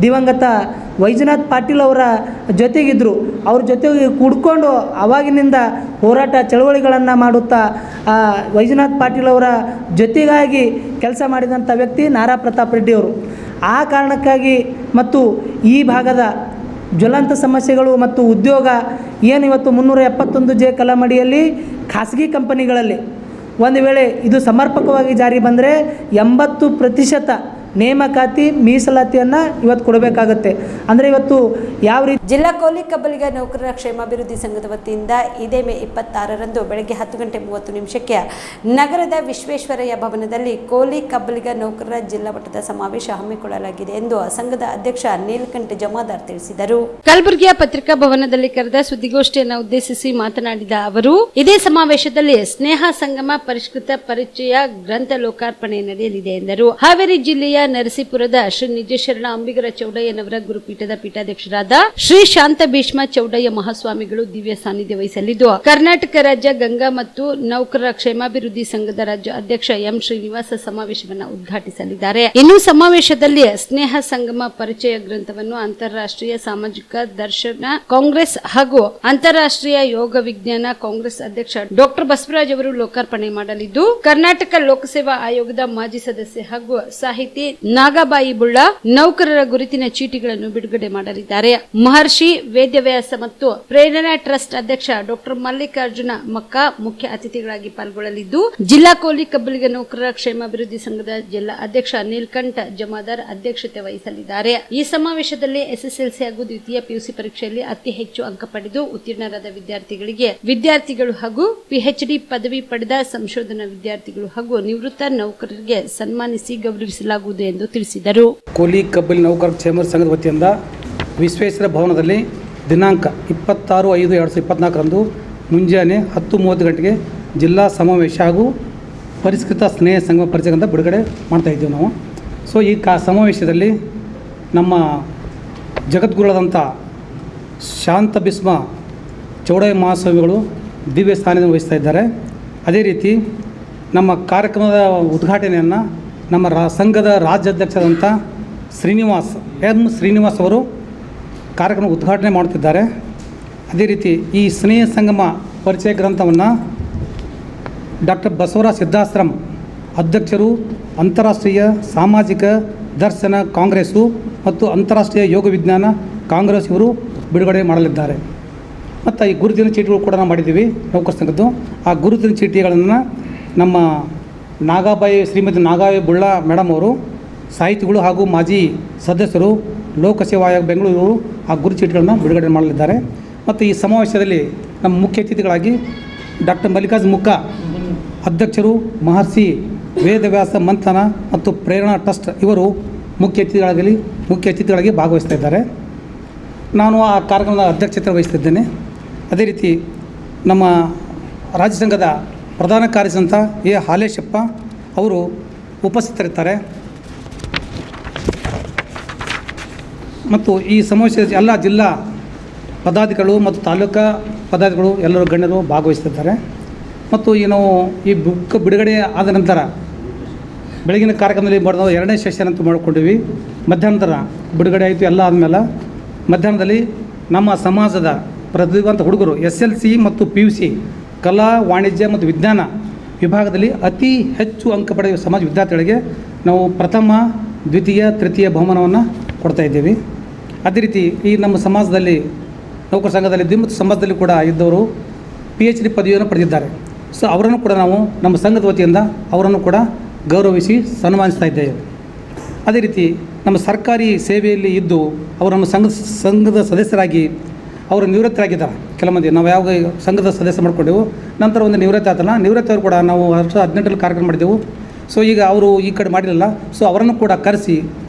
ದಿವಂಗತ ವೈಜನಾಥ್ ಪಾಟೀಲ್ ಅವರ ಜೊತೆಗಿದ್ದರು. ಅವ್ರ ಜೊತೆಗೆ ಕೂಡ್ಕೊಂಡು ಅವಾಗಿನಿಂದ ಹೋರಾಟ ಚಳವಳಿಗಳನ್ನು ಮಾಡುತ್ತಾ ವೈಜನಾಥ್ ಪಾಟೀಲ್ ಅವರ ಜೊತೆಗಾಗಿ ಕೆಲಸ ಮಾಡಿದಂಥ ವ್ಯಕ್ತಿ ನಾರಾ ಪ್ರತಾಪ್ ರೆಡ್ಡಿ ಅವರು. ಆ ಕಾರಣಕ್ಕಾಗಿ ಮತ್ತು ಈ ಭಾಗದ ಜ್ವಲಂತ ಸಮಸ್ಯೆಗಳು ಮತ್ತು ಉದ್ಯೋಗ ಏನು ಇವತ್ತು 371 ಕಲಂ ಅಡಿಯಲ್ಲಿ ಖಾಸಗಿ ಕಂಪನಿಗಳಲ್ಲಿ ಒಂದು ವೇಳೆ ಇದು ಸಮರ್ಪಕವಾಗಿ ಜಾರಿ ಬಂದರೆ 80% ನೇಮಕಾತಿ ಮೀಸಲಾತಿಯನ್ನು ಇವತ್ತು ಕೊಡಬೇಕಾಗತ್ತೆ. ಅಂದರೆ ಇವತ್ತು ಯಾವ ರೀತಿ ಜಿಲ್ಲಾ ಕೋಲಿ ಕಬ್ಬಲಿಗ ನೌಕರರ ಕ್ಷೇಮಾಭಿವೃದ್ಧಿ ಸಂಘದ ವತಿಯಿಂದ ಇದೇ ಮೇ 26ರಂದು ಬೆಳಗ್ಗೆ 10:30 ನಗರದ ವಿಶ್ವೇಶ್ವರಯ್ಯ ಭವನದಲ್ಲಿ ಕೋಲಿ ಕಬ್ಬಲಿಗ ನೌಕರರ ಜಿಲ್ಲಾ ಮಟ್ಟದ ಸಮಾವೇಶ ಹಮ್ಮಿಕೊಳ್ಳಲಾಗಿದೆ ಎಂದು ಸಂಘದ ಅಧ್ಯಕ್ಷ ನೀಲಕಂಠ ಜಮಾದಾರ್ ತಿಳಿಸಿದರು. ಕಲಬುರಗಿಯ ಪತ್ರಿಕಾ ಭವನದಲ್ಲಿ ಕರೆದ ಸುದ್ದಿಗೋಷ್ಠಿಯನ್ನು ಉದ್ದೇಶಿಸಿ ಮಾತನಾಡಿದ ಅವರು, ಇದೇ ಸಮಾವೇಶದಲ್ಲಿ ಸ್ನೇಹ ಸಂಗಮ ಪರಿಷ್ಕೃತ ಪರಿಚಯ ಗ್ರಂಥ ಲೋಕಾರ್ಪಣೆ ನಡೆಯಲಿದೆ ಎಂದರು. ಹಾವೇರಿ ಜಿಲ್ಲೆಯ ನರಸೀಪುರದ ಶ್ರೀ ನಿಜಶರಣ ಅಂಬಿಗರ ಚೌಡಯ್ಯನವರ ಗುರುಪೀಠದ ಪೀಠಾಧ್ಯಕ್ಷರಾದ ಶ್ರೀ ಶಾಂತ ಭೀಷ್ಮ ಚೌಡಯ್ಯ ಮಹಾಸ್ವಾಮಿಗಳು ದಿವ್ಯ ಸಾನ್ನಿಧ್ಯ ವಹಿಸಲಿದ್ದು, ಕರ್ನಾಟಕ ರಾಜ್ಯ ಗಂಗಾ ಮತ್ತು ನೌಕರರ ಕ್ಷೇಮಾಭಿವೃದ್ಧಿ ಸಂಘದ ರಾಜ್ಯ ಅಧ್ಯಕ್ಷ ಎಂ ಶ್ರೀನಿವಾಸ ಸಮಾವೇಶವನ್ನು ಉದ್ಘಾಟಿಸಲಿದ್ದಾರೆ. ಇನ್ನು ಸಮಾವೇಶದಲ್ಲಿ ಸ್ನೇಹ ಸಂಗಮ ಪರಿಚಯ ಗ್ರಂಥವನ್ನು ಅಂತಾರಾಷ್ಟ್ರೀಯ ಸಾಮಾಜಿಕ ದರ್ಶನ ಕಾಂಗ್ರೆಸ್ ಹಾಗೂ ಅಂತಾರಾಷ್ಟ್ರೀಯ ಯೋಗ ವಿಜ್ಞಾನ ಕಾಂಗ್ರೆಸ್ ಅಧ್ಯಕ್ಷ ಡಾಕ್ಟರ್ ಬಸವರಾಜ್ ಅವರು ಲೋಕಾರ್ಪಣೆ ಮಾಡಲಿದ್ದು, ಕರ್ನಾಟಕ ಲೋಕಸೇವಾ ಆಯೋಗದ ಮಾಜಿ ಸದಸ್ಯ ಹಾಗೂ ಸಾಹಿತಿ ನಾಗಾಬಾಯಿ ಬುಳ್ಳ ನೌಕರರ ಗುರುತಿನ ಚೀಟಿಗಳನ್ನು ಬಿಡುಗಡೆ ಮಾಡಲಿದ್ದಾರೆ. ಮಹರ್ಷಿ ವೇದವ್ಯಾಸ ಮತ್ತು ಪ್ರೇರಣಾ ಟ್ರಸ್ಟ್ ಅಧ್ಯಕ್ಷ ಡಾಕ್ಟರ್ ಮಲ್ಲಿಕಾರ್ಜುನ ಮಕ್ಕಾ ಮುಖ್ಯ ಅತಿಥಿಗಳಾಗಿ ಪಾಲ್ಗೊಳ್ಳಲಿದ್ದು, ಜಿಲ್ಲಾ ಕೋಲಿ ಕಬ್ಬಲಿಗ ನೌಕರರ ಕ್ಷೇಮಾಭಿವೃದ್ಧಿ ಸಂಘದ ಜಿಲ್ಲಾ ಅಧ್ಯಕ್ಷ ನೀಲಕಂಠ ಜಮಾದಾರ್ ಅಧ್ಯಕ್ಷತೆ ವಹಿಸಲಿದ್ದಾರೆ. ಈ ಸಮಾವೇಶದಲ್ಲಿ ಎಸ್ಎಸ್ಎಲ್ಸಿ ಹಾಗೂ ದ್ವಿತೀಯ ಪಿಯುಸಿ ಪರೀಕ್ಷೆಯಲ್ಲಿ ಅತಿ ಹೆಚ್ಚು ಅಂಕ ಪಡೆದು ಉತ್ತೀರ್ಣರಾದ ವಿದ್ಯಾರ್ಥಿಗಳು ಹಾಗೂ ಪಿಎಚ್ಡಿ ಪದವಿ ಪಡೆದ ಸಂಶೋಧನಾ ವಿದ್ಯಾರ್ಥಿಗಳು ಹಾಗೂ ನಿವೃತ್ತ ನೌಕರರಿಗೆ ಸನ್ಮಾನಿಸಿ ಗೌರವಿಸಲಾಗುವುದು ಎಂದು ತಿಳಿಸಿದರು. ಕೋಲಿ ಕಬ್ಬಲಿ ನೌಕರರ ಕ್ಷೇಮ ಸಂಘದ ವತಿಯಿಂದ ವಿಶ್ವೇಶ್ವರ ಭವನದಲ್ಲಿ ದಿನಾಂಕ 26/5/2024ರಂದು ಮುಂಜಾನೆ 10:30 ಗಂಟೆಗೆ ಜಿಲ್ಲಾ ಸಮಾವೇಶ ಹಾಗೂ ಪರಿಷ್ಕೃತ ಸ್ನೇಹ ಸಂಗಮ ಪರಿಚಯ ಅಂತ ಬಿಡುಗಡೆ ಮಾಡ್ತಾಯಿದ್ದೀವಿ ನಾವು. ಸೊ ಈ ಸಮಾವೇಶದಲ್ಲಿ ನಮ್ಮ ಜಗದ್ಗುರುಗಳಾದಂಥ ಶಾಂತ ಭೀಷ್ಮ ಚೌಡಯ್ಯ ಮಹಾಸ್ವಾಮಿಗಳು ದಿವ್ಯ ಸಾನ್ನಿಧ್ಯ ವಹಿಸ್ತಾ ಇದ್ದಾರೆ. ಅದೇ ರೀತಿ ನಮ್ಮ ಕಾರ್ಯಕ್ರಮದ ಉದ್ಘಾಟನೆಯನ್ನು ನಮ್ಮ ಸಂಘದ ರಾಜ್ಯಾಧ್ಯಕ್ಷರಾದಂಥ ಶ್ರೀನಿವಾಸ್ ಅವರು ಕಾರ್ಯಕ್ರಮ ಉದ್ಘಾಟನೆ ಮಾಡುತ್ತಿದ್ದಾರೆ. ಅದೇ ರೀತಿ ಈ ಸ್ನೇಹ ಸಂಗಮ ಪರಿಚಯ ಗ್ರಂಥವನ್ನು ಡಾಕ್ಟರ್ ಬಸವರಾಜ್ ಸಿದ್ಧಾಶ್ರಮ್ ಅಧ್ಯಕ್ಷರು ಅಂತಾರಾಷ್ಟ್ರೀಯ ಸಾಮಾಜಿಕ ದರ್ಶನ ಕಾಂಗ್ರೆಸ್ಸು ಮತ್ತು ಅಂತಾರಾಷ್ಟ್ರೀಯ ಯೋಗ ವಿಜ್ಞಾನ ಕಾಂಗ್ರೆಸ್ ಇವರು ಬಿಡುಗಡೆ ಮಾಡಲಿದ್ದಾರೆ. ಮತ್ತು ಈ ಗುರುತಿನ ಚೀಟಿಗಳು ಕೂಡ ನಾವು ಮಾಡಿದ್ದೀವಿ ನೌಕರ ಸಂಘದ್ದು. ಆ ಗುರುತಿನ ಚೀಟಿಗಳನ್ನು ನಮ್ಮ ಶ್ರೀಮತಿ ನಾಗಾಬಾಯಿ ಬುಳ್ಳ ಮೇಡಮ್ ಅವರು ಸಾಹಿತಿಗಳು ಹಾಗೂ ಮಾಜಿ ಸದಸ್ಯರು ಲೋಕಸೇವಾ ಆಯೋಗ ಬೆಂಗಳೂರು ಆ ಗುರು ಚೀಟಿಗಳನ್ನು ಬಿಡುಗಡೆ ಮಾಡಲಿದ್ದಾರೆ. ಮತ್ತು ಈ ಸಮಾವೇಶದಲ್ಲಿ ನಮ್ಮ ಮುಖ್ಯ ಅತಿಥಿಗಳಾಗಿ ಡಾಕ್ಟರ್ ಮಲ್ಲಿಕಾರ್ಜುನ ಮುಕ್ಕಾ ಅಧ್ಯಕ್ಷರು ಮಹರ್ಷಿ ವೇದವ್ಯಾಸ ಮಂಥನ ಮತ್ತು ಪ್ರೇರಣಾ ಟ್ರಸ್ಟ್ ಇವರು ಮುಖ್ಯ ಅತಿಥಿಗಳಾಗಿ ಭಾಗವಹಿಸ್ತಾ ಇದ್ದಾರೆ. ನಾನು ಆ ಕಾರ್ಯಕ್ರಮದ ಅಧ್ಯಕ್ಷತೆ ವಹಿಸ್ತಿದ್ದೇನೆ. ಅದೇ ರೀತಿ ನಮ್ಮ ರಾಜ್ಯ ಸಂಘದ ಪ್ರಧಾನ ಕಾರ್ಯದರ್ಶಿ ಎ ಹಾಲೇಶಪ್ಪ ಅವರು ಉಪಸ್ಥಿತರಿರ್ತಾರೆ. ಮತ್ತು ಈ ಸಮಾವೇಶದಲ್ಲಿ ಎಲ್ಲ ಜಿಲ್ಲಾ ಪದಾಧಿಕಾರಿಗಳು ಮತ್ತು ತಾಲೂಕಾ ಪದಾಧಿಕಾರಿಗಳು ಎಲ್ಲರೂ ಗಣ್ಯರು ಭಾಗವಹಿಸ್ತಿದ್ದಾರೆ. ಮತ್ತು ನಾವು ಈ ಬುಕ್ ಬಿಡುಗಡೆ ಆದ ನಂತರ ಬೆಳಗಿನ ಕಾರ್ಯಕ್ರಮದಲ್ಲಿ ಮಾಡಿದ 2ನೇ ಸೆಷನ್ ಅಂತ ಮಾಡಿಕೊಂಡಿವಿ. ಮಧ್ಯಾಹ್ನದ ಬಿಡುಗಡೆ ಆಯಿತು. ಎಲ್ಲ ಆದಮೇಲೆ ಮಧ್ಯಾಹ್ನದಲ್ಲಿ ನಮ್ಮ ಸಮಾಜದ ಪ್ರತಿಭಾವಂತ ಹುಡುಗರು SLC ಮತ್ತು PUC ಕಲಾ ವಾಣಿಜ್ಯ ಮತ್ತು ವಿಜ್ಞಾನ ವಿಭಾಗದಲ್ಲಿ ಅತಿ ಹೆಚ್ಚು ಅಂಕ ಪಡೆಯುವ ಸಮಾಜ ವಿದ್ಯಾರ್ಥಿಗಳಿಗೆ ನಾವು ಪ್ರಥಮ, ದ್ವಿತೀಯ, ತೃತೀಯ ಬಹುಮಾನವನ್ನು ಕೊಡ್ತಾ ಇದ್ದೀವಿ. ಅದೇ ರೀತಿ ಈ ನಮ್ಮ ಸಮಾಜದಲ್ಲಿ ನೌಕರ ಸಂಘದಲ್ಲಿ ಮತ್ತು ಸಮಾಜದಲ್ಲಿ ಕೂಡ ಇದ್ದವರು PhD ಪದವಿಯನ್ನು ಪಡೆದಿದ್ದಾರೆ. ಸೊ ಅವರನ್ನು ಕೂಡ ನಾವು ನಮ್ಮ ಸಂಘದ ವತಿಯಿಂದ ಅವರನ್ನು ಕೂಡ ಗೌರವಿಸಿ ಸನ್ಮಾನಿಸ್ತಾ ಇದ್ದೇವೆ. ಅದೇ ರೀತಿ ನಮ್ಮ ಸರ್ಕಾರಿ ಸೇವೆಯಲ್ಲಿ ಇದ್ದು ಅವರು ನಮ್ಮ ಸಂಘದ ಸದಸ್ಯರಾಗಿ ಅವರು ನಿವೃತ್ತರಾಗಿದ್ದಾರೆ. ಕೆಲ ಮಂದಿ ನಾವು ಯಾವಾಗ ಸಂಘದ ಸದಸ್ಯ ಮಾಡ್ಕೊಂಡೆವು, ನಂತರ ಒಂದು ನಿವೃತ್ತಿ ಆತಲ್ಲ, ನಿವೃತ್ತಿಯವರು ಕೂಡ ನಾವು 2018 ಕಾರ್ಯಕ್ರಮ ಮಾಡಿದೆವು. ಸೊ ಈಗ ಅವರು ಈ ಕಡೆ ಮಾಡಿರಲಿಲ್ಲ. ಸೊ ಅವರನ್ನು ಕೂಡ ಕರೆಸಿ,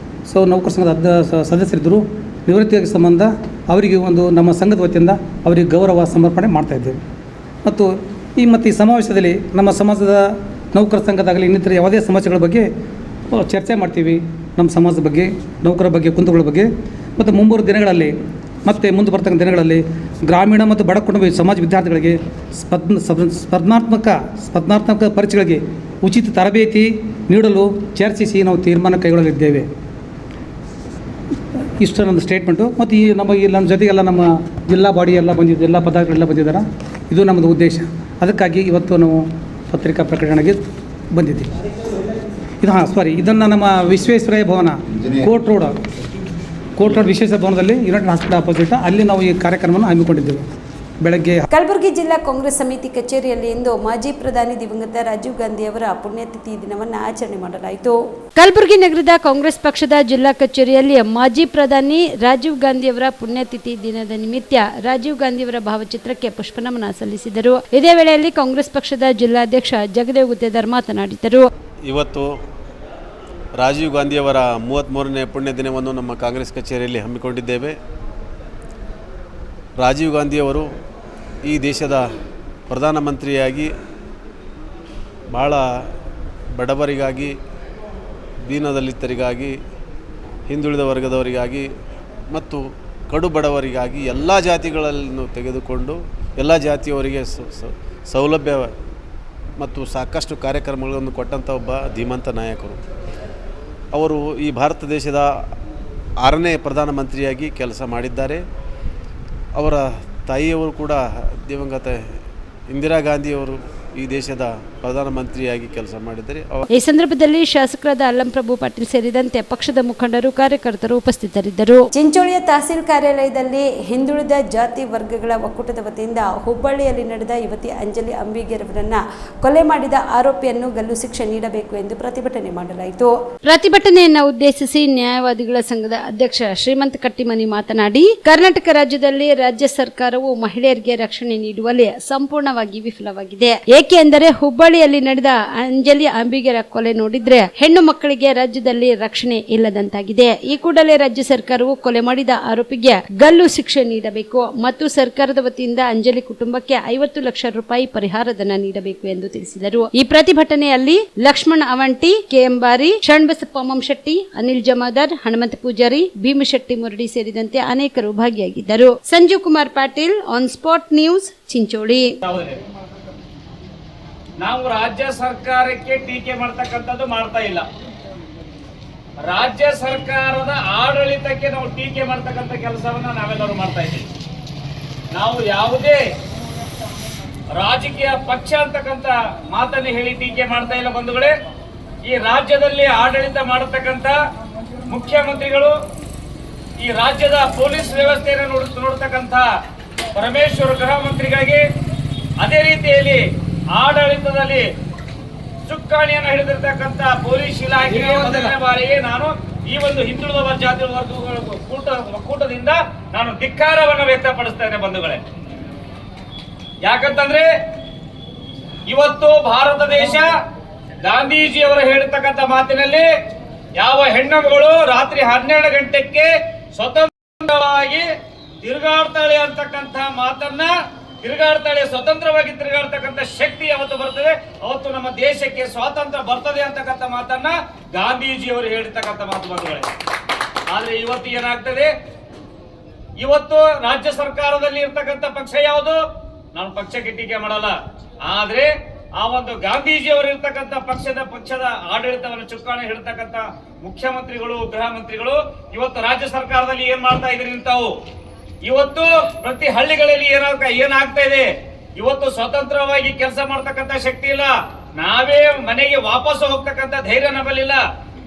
ಸೊ ನೌಕರ ಸಂಘದ ಸದಸ್ಯರಿದ್ದರು, ನಿವೃತ್ತಿಯಾಗಿ ಸಂಬಂಧ ಅವರಿಗೆ ಒಂದು ನಮ್ಮ ಸಂಘದ ವತಿಯಿಂದ ಅವರಿಗೆ ಗೌರವ ಸಮರ್ಪಣೆ ಮಾಡ್ತಾಯಿದ್ದೇವೆ. ಮತ್ತು ಈ ಸಮಾವೇಶದಲ್ಲಿ ನಮ್ಮ ಸಮಾಜದ ನೌಕರ ಸಂಘದಾಗಲಿ ಇನ್ನಿತರ ಯಾವುದೇ ಸಮಸ್ಯೆಗಳ ಬಗ್ಗೆ ಚರ್ಚೆ ಮಾಡ್ತೀವಿ. ನಮ್ಮ ಸಮಾಜದ ಬಗ್ಗೆ, ನೌಕರ ಬಗ್ಗೆ, ಕುಂದುಗಳ ಬಗ್ಗೆ. ಮತ್ತು ಮುಂಬರುವ ದಿನಗಳಲ್ಲಿ ಮತ್ತು ಮುಂದೆ ಬರ್ತಕ್ಕಂಥ ದಿನಗಳಲ್ಲಿ ಗ್ರಾಮೀಣ ಮತ್ತು ಬಡ ಕುಟುಂಬ ಸಮಾಜ ವಿದ್ಯಾರ್ಥಿಗಳಿಗೆ ಸ್ಪರ್ಧಾತ್ಮಕ ಪರೀಕ್ಷೆಗಳಿಗೆ ಉಚಿತ ತರಬೇತಿ ನೀಡಲು ಚರ್ಚಿಸಿ ನಾವು ತೀರ್ಮಾನ ಕೈಗೊಳ್ಳಲಿದ್ದೇವೆ. ಇಷ್ಟು ನನ್ನ ಸ್ಟೇಟ್ಮೆಂಟು. ಮತ್ತು ನಮ್ಮ ಜೊತೆಗೆಲ್ಲ ನಮ್ಮ ಜಿಲ್ಲಾ ಬಾಡಿ ಎಲ್ಲ ಬಂದಿದ್ದು, ಎಲ್ಲ ಪದಾಧಿಕಾರಿಗಳೆಲ್ಲ ಬಂದಿದ್ದಾರೆ. ಇದು ನಮ್ಮದು ಉದ್ದೇಶ. ಅದಕ್ಕಾಗಿ ಇವತ್ತು ನಾವು ಪತ್ರಿಕಾ ಪ್ರಕಟಣೆಗೆ ಬಂದಿದ್ದೀವಿ. ಇದನ್ನು ನಮ್ಮ ವಿಶ್ವೇಶ್ವರಯ್ಯ ಭವನ, ಕೋರ್ಟ್ ರೋಡ್ ವಿಶ್ವೇಶ್ವರ ಭವನದಲ್ಲಿ ಯುನೈಟೆಡ್ ಹಾಸ್ಪಿಟಲ್ ಅಪೋಸಿಟ್ ಅಲ್ಲಿ ನಾವು ಈ ಕಾರ್ಯಕ್ರಮವನ್ನು ಹಮ್ಮಿಕೊಂಡಿದ್ದೇವೆ. ಬೆಳಗ್ಗೆ ಕಲಬುರಗಿ ಜಿಲ್ಲಾ ಕಾಂಗ್ರೆಸ್ ಸಮಿತಿ ಕಚೇರಿಯಲ್ಲಿ ಇಂದು ಮಾಜಿ ಪ್ರಧಾನಿ ದಿವಂಗತ ರಾಜೀವ್ ಗಾಂಧಿ ಅವರ ಪುಣ್ಯತಿಥಿ ದಿನವನ್ನು ಆಚರಣೆ ಮಾಡಲಾಯಿತು. ಕಲಬುರಗಿ ನಗರದ ಕಾಂಗ್ರೆಸ್ ಪಕ್ಷದ ಜಿಲ್ಲಾ ಕಚೇರಿಯಲ್ಲಿ ಮಾಜಿ ಪ್ರಧಾನಿ ರಾಜೀವ್ ಗಾಂಧಿ ಅವರ ಪುಣ್ಯತಿಥಿ ದಿನದ ನಿಮಿತ್ತ ರಾಜೀವ್ ಗಾಂಧಿ ಅವರ ಭಾವಚಿತ್ರಕ್ಕೆ ಪುಷ್ಪನಮನ ಸಲ್ಲಿಸಿದರು. ಇದೇ ವೇಳೆಯಲ್ಲಿ ಕಾಂಗ್ರೆಸ್ ಪಕ್ಷದ ಜಿಲ್ಲಾಧ್ಯಕ್ಷ ಜಗದೇವ್ ಗುತ್ತೇದಾರ್ ಮಾತನಾಡಿದರು. ಇವತ್ತು ರಾಜೀವ್ ಗಾಂಧಿಯವರ 33ನೇ ಪುಣ್ಯ ದಿನವನ್ನು ನಮ್ಮ ಕಾಂಗ್ರೆಸ್ ಕಚೇರಿಯಲ್ಲಿ ಹಮ್ಮಿಕೊಂಡಿದ್ದೇವೆ. ರಾಜೀವ್ ಗಾಂಧಿಯವರು ಈ ದೇಶದ ಪ್ರಧಾನಮಂತ್ರಿಯಾಗಿ ಭಾಳ ಬಡವರಿಗಾಗಿ, ದೀನದಲಿತರಿಗಾಗಿ, ಹಿಂದುಳಿದ ವರ್ಗದವರಿಗಾಗಿ ಮತ್ತು ಕಡು ಬಡವರಿಗಾಗಿ ಎಲ್ಲ ಜಾತಿಗಳನ್ನು ತೆಗೆದುಕೊಂಡು ಎಲ್ಲ ಜಾತಿಯವರಿಗೆ ಸೌಲಭ್ಯ ಮತ್ತು ಸಾಕಷ್ಟು ಕಾರ್ಯಕ್ರಮಗಳನ್ನು ಕೊಟ್ಟಂಥ ಒಬ್ಬ ಧೀಮಂತ ನಾಯಕರು. ಅವರು ಈ ಭಾರತ ದೇಶದ 6ನೇ ಪ್ರಧಾನಮಂತ್ರಿಯಾಗಿ ಕೆಲಸ ಮಾಡಿದ್ದಾರೆ. ಅವರ ತಾಯಿಯವರು ಕೂಡ ದಿವಂಗತ ಇಂದಿರಾ ಗಾಂಧಿಯವರು ಈ ದೇಶದ ಪ್ರಧಾನಮಂತ್ರಿಯಾಗಿ ಕೆಲಸ ಮಾಡಿದ್ದಾರೆ. ಈ ಸಂದರ್ಭದಲ್ಲಿ ಶಾಸಕರಾದ ಅಲ್ಲಂಪ್ರಭು ಪಾಟೀಲ್ ಸೇರಿದಂತೆ ಪಕ್ಷದ ಮುಖಂಡರು, ಕಾರ್ಯಕರ್ತರು ಉಪಸ್ಥಿತರಿದ್ದರು. ಚಿಂಚೋಳಿಯ ತಹಸೀಲ್ ಕಾರ್ಯಾಲಯದಲ್ಲಿ ಹಿಂದುಳಿದ ಜಾತಿ ವರ್ಗಗಳ ಒಕ್ಕೂಟದ ವತಿಯಿಂದ ಹುಬ್ಬಳ್ಳಿಯಲ್ಲಿ ನಡೆದ ಯುವತಿ ಅಂಜಲಿ ಅಂಬಿಗೇರವರನ್ನ ಕೊಲೆ ಮಾಡಿದ ಆರೋಪಿಯನ್ನು ಗಲ್ಲು ಶಿಕ್ಷೆ ನೀಡಬೇಕು ಎಂದು ಪ್ರತಿಭಟನೆ ಮಾಡಲಾಯಿತು. ಪ್ರತಿಭಟನೆಯನ್ನು ಉದ್ದೇಶಿಸಿ ನ್ಯಾಯವಾದಿಗಳ ಸಂಘದ ಅಧ್ಯಕ್ಷ ಶ್ರೀಮಂತ ಕಟ್ಟಿಮನಿ ಮಾತನಾಡಿ, ಕರ್ನಾಟಕ ರಾಜ್ಯದಲ್ಲಿ ರಾಜ್ಯ ಸರ್ಕಾರವು ಮಹಿಳೆಯರಿಗೆ ರಕ್ಷಣೆ ನೀಡುವಲ್ಲಿ ಸಂಪೂರ್ಣವಾಗಿ ವಿಫಲವಾಗಿದೆ. ಏಕೆ ಅಂದರೆ ಹುಬ್ಬಳ್ಳಿಯಲ್ಲಿ ನಡೆದ ಅಂಜಲಿ ಅಂಬಿಗರ ಕೊಲೆ ನೋಡಿದ್ರೆ ಹೆಣ್ಣು ಮಕ್ಕಳಿಗೆ ರಾಜ್ಯದಲ್ಲಿ ರಕ್ಷಣೆ ಇಲ್ಲದಂತಾಗಿದೆ. ಈ ಕೂಡಲೇ ರಾಜ್ಯ ಸರ್ಕಾರವು ಕೊಲೆ ಮಾಡಿದ ಆರೋಪಿಗೆ ಗಲ್ಲು ಶಿಕ್ಷೆ ನೀಡಬೇಕು ಮತ್ತು ಸರ್ಕಾರದ ವತಿಯಿಂದ ಅಂಜಲಿ ಕುಟುಂಬಕ್ಕೆ 50 ಲಕ್ಷ ರೂಪಾಯಿ ಪರಿಹಾರ ಧನ ನೀಡಬೇಕು ಎಂದು ತಿಳಿಸಿದರು. ಈ ಪ್ರತಿಭಟನೆಯಲ್ಲಿ ಲಕ್ಷ್ಮಣ ಅವಂಟಿ, KM ಬಾರಿ, ಶರಣಬಸಪ್ಪ ಮಮ್ಮಶೆಟ್ಟಿ, ಅನಿಲ್ ಜಮಾದಾರ್, ಹನುಮಂತ ಪೂಜಾರಿ, ಭೀಮಶೆಟ್ಟಿ ಮುರಡಿ ಸೇರಿದಂತೆ ಅನೇಕರು ಭಾಗಿಯಾಗಿದ್ದರು. Sanjeev Kumar Patil, on spot news, Chincholi. ನಾವು ರಾಜ್ಯ ಸರ್ಕಾರಕ್ಕೆ ಟೀಕೆ ಮಾಡ್ತಕ್ಕಂಥದ್ದು ಮಾಡ್ತಾ ಇಲ್ಲ. ರಾಜ್ಯ ಸರ್ಕಾರದ ಆಡಳಿತಕ್ಕೆ ನಾವು ಟೀಕೆ ಮಾಡ್ತಕ್ಕಂಥ ಕೆಲಸವನ್ನ ನಾವೆಲ್ಲರೂ ಮಾಡ್ತಾ ಇದ್ದೀವಿ. ನಾವು ಯಾವುದೇ ರಾಜಕೀಯ ಪಕ್ಷ ಅಂತಕ್ಕಂಥ ಮಾತನ್ನು ಹೇಳಿ ಟೀಕೆ ಮಾಡ್ತಾ ಇಲ್ಲ ಬಂಧುಗಳೇ. ಈ ರಾಜ್ಯದಲ್ಲಿ ಆಡಳಿತ ಮಾಡತಕ್ಕಂಥ ಮುಖ್ಯಮಂತ್ರಿಗಳು, ಈ ರಾಜ್ಯದ ಪೊಲೀಸ್ ವ್ಯವಸ್ಥೆಯನ್ನು ನೋಡ್ತಕ್ಕಂಥ ಪರಮೇಶ್ವರ್ ಗೃಹ ಮಂತ್ರಿಗಳಿಗೆ, ಅದೇ ರೀತಿಯಲ್ಲಿ ಆಡಳಿತದಲ್ಲಿ ಚುಕ್ಕಾಣಿಯನ್ನು ಹಿಡಿದಿರ್ತಕ್ಕಂಥ ಪೊಲೀಸ್ ಇಲಾಖೆಗೆ ಮೊದಲನೇ ಬಾರಿಗೆ ನಾನು ಈ ಒಂದು ಹಿಂದುಳಿದ ಜಾತಿ ವರ್ಗಗಳ ಒಕ್ಕೂಟದಿಂದ ನಾನು ಧಿಕ್ಕಾರವನ್ನು ವ್ಯಕ್ತಪಡಿಸ್ತೇನೆ ಬಂಧುಗಳೇ. ಯಾಕಂತಂದ್ರೆ ಇವತ್ತು ಭಾರತ ದೇಶ ಗಾಂಧೀಜಿಯವರು ಹೇಳಿರ್ತಕ್ಕಂಥ ಮಾತಿನಲ್ಲಿ ಯಾವ ಹೆಣ್ಣುಮಗಳು ರಾತ್ರಿ 12 ಗಂಟೆಗೆ ಸ್ವತಂತ್ರವಾಗಿ ತಿರುಗಾಡ್ತಾಳೆ ಅಂತಕ್ಕಂಥ ಮಾತನ್ನ, ಸ್ವತಂತ್ರವಾಗಿ ತಿರುಗಾಡ್ತಕ್ಕಂಥ ಶಕ್ತಿ ಯಾವತ್ತು ಬರ್ತದೆ ಅವತ್ತು ನಮ್ಮ ದೇಶಕ್ಕೆ ಸ್ವಾತಂತ್ರ್ಯ ಬರ್ತದೆ ಅಂತಕ್ಕಂಥ ಮಾತನ್ನ ಗಾಂಧೀಜಿಯವರು ಹೇಳಿರ್ತಕ್ಕಂಥ ಮಾತು ಬಂಧುಗಳೇ. ಆದ್ರೆ ಇವತ್ತು ಏನಾಗ್ತದೆ, ಇವತ್ತು ರಾಜ್ಯ ಸರ್ಕಾರದಲ್ಲಿ ಇರ್ತಕ್ಕಂಥ ಪಕ್ಷ ಯಾವುದು? ನಾನು ಪಕ್ಷಕ್ಕೆ ಟೀಕೆ ಮಾಡಲ್ಲ, ಆದ್ರೆ ಆ ಒಂದು ಗಾಂಧೀಜಿಯವರು ಇರ್ತಕ್ಕಂಥ ಪಕ್ಷದ ಆಡಳಿತವನ್ನು ಚುಕ್ಕಾಣಿ ಹಿಡ್ತಕ್ಕಂಥ ಮುಖ್ಯಮಂತ್ರಿಗಳು, ಗೃಹ ಮಂತ್ರಿಗಳು ಇವತ್ತು ರಾಜ್ಯ ಸರ್ಕಾರದಲ್ಲಿ ಏನ್ ಮಾಡ್ತಾ ಇದ್ರಿ ತಾವು? ಇವತ್ತು ಪ್ರತಿ ಹಳ್ಳಿಗಳಲ್ಲಿ ಏನಾಗ್ತಾ ಇದೆ? ಇವತ್ತು ಸ್ವತಂತ್ರವಾಗಿ ಕೆಲಸ ಮಾಡ್ತಕ್ಕಂಥ ಶಕ್ತಿ ಇಲ್ಲ. ನಾವೇ ಮನೆಗೆ ವಾಪಸ್ ಹೋಗ್ತಕ್ಕಂಥ ಧೈರ್ಯ ನಮ್ಮಲ್ಲಿಲ್ಲ.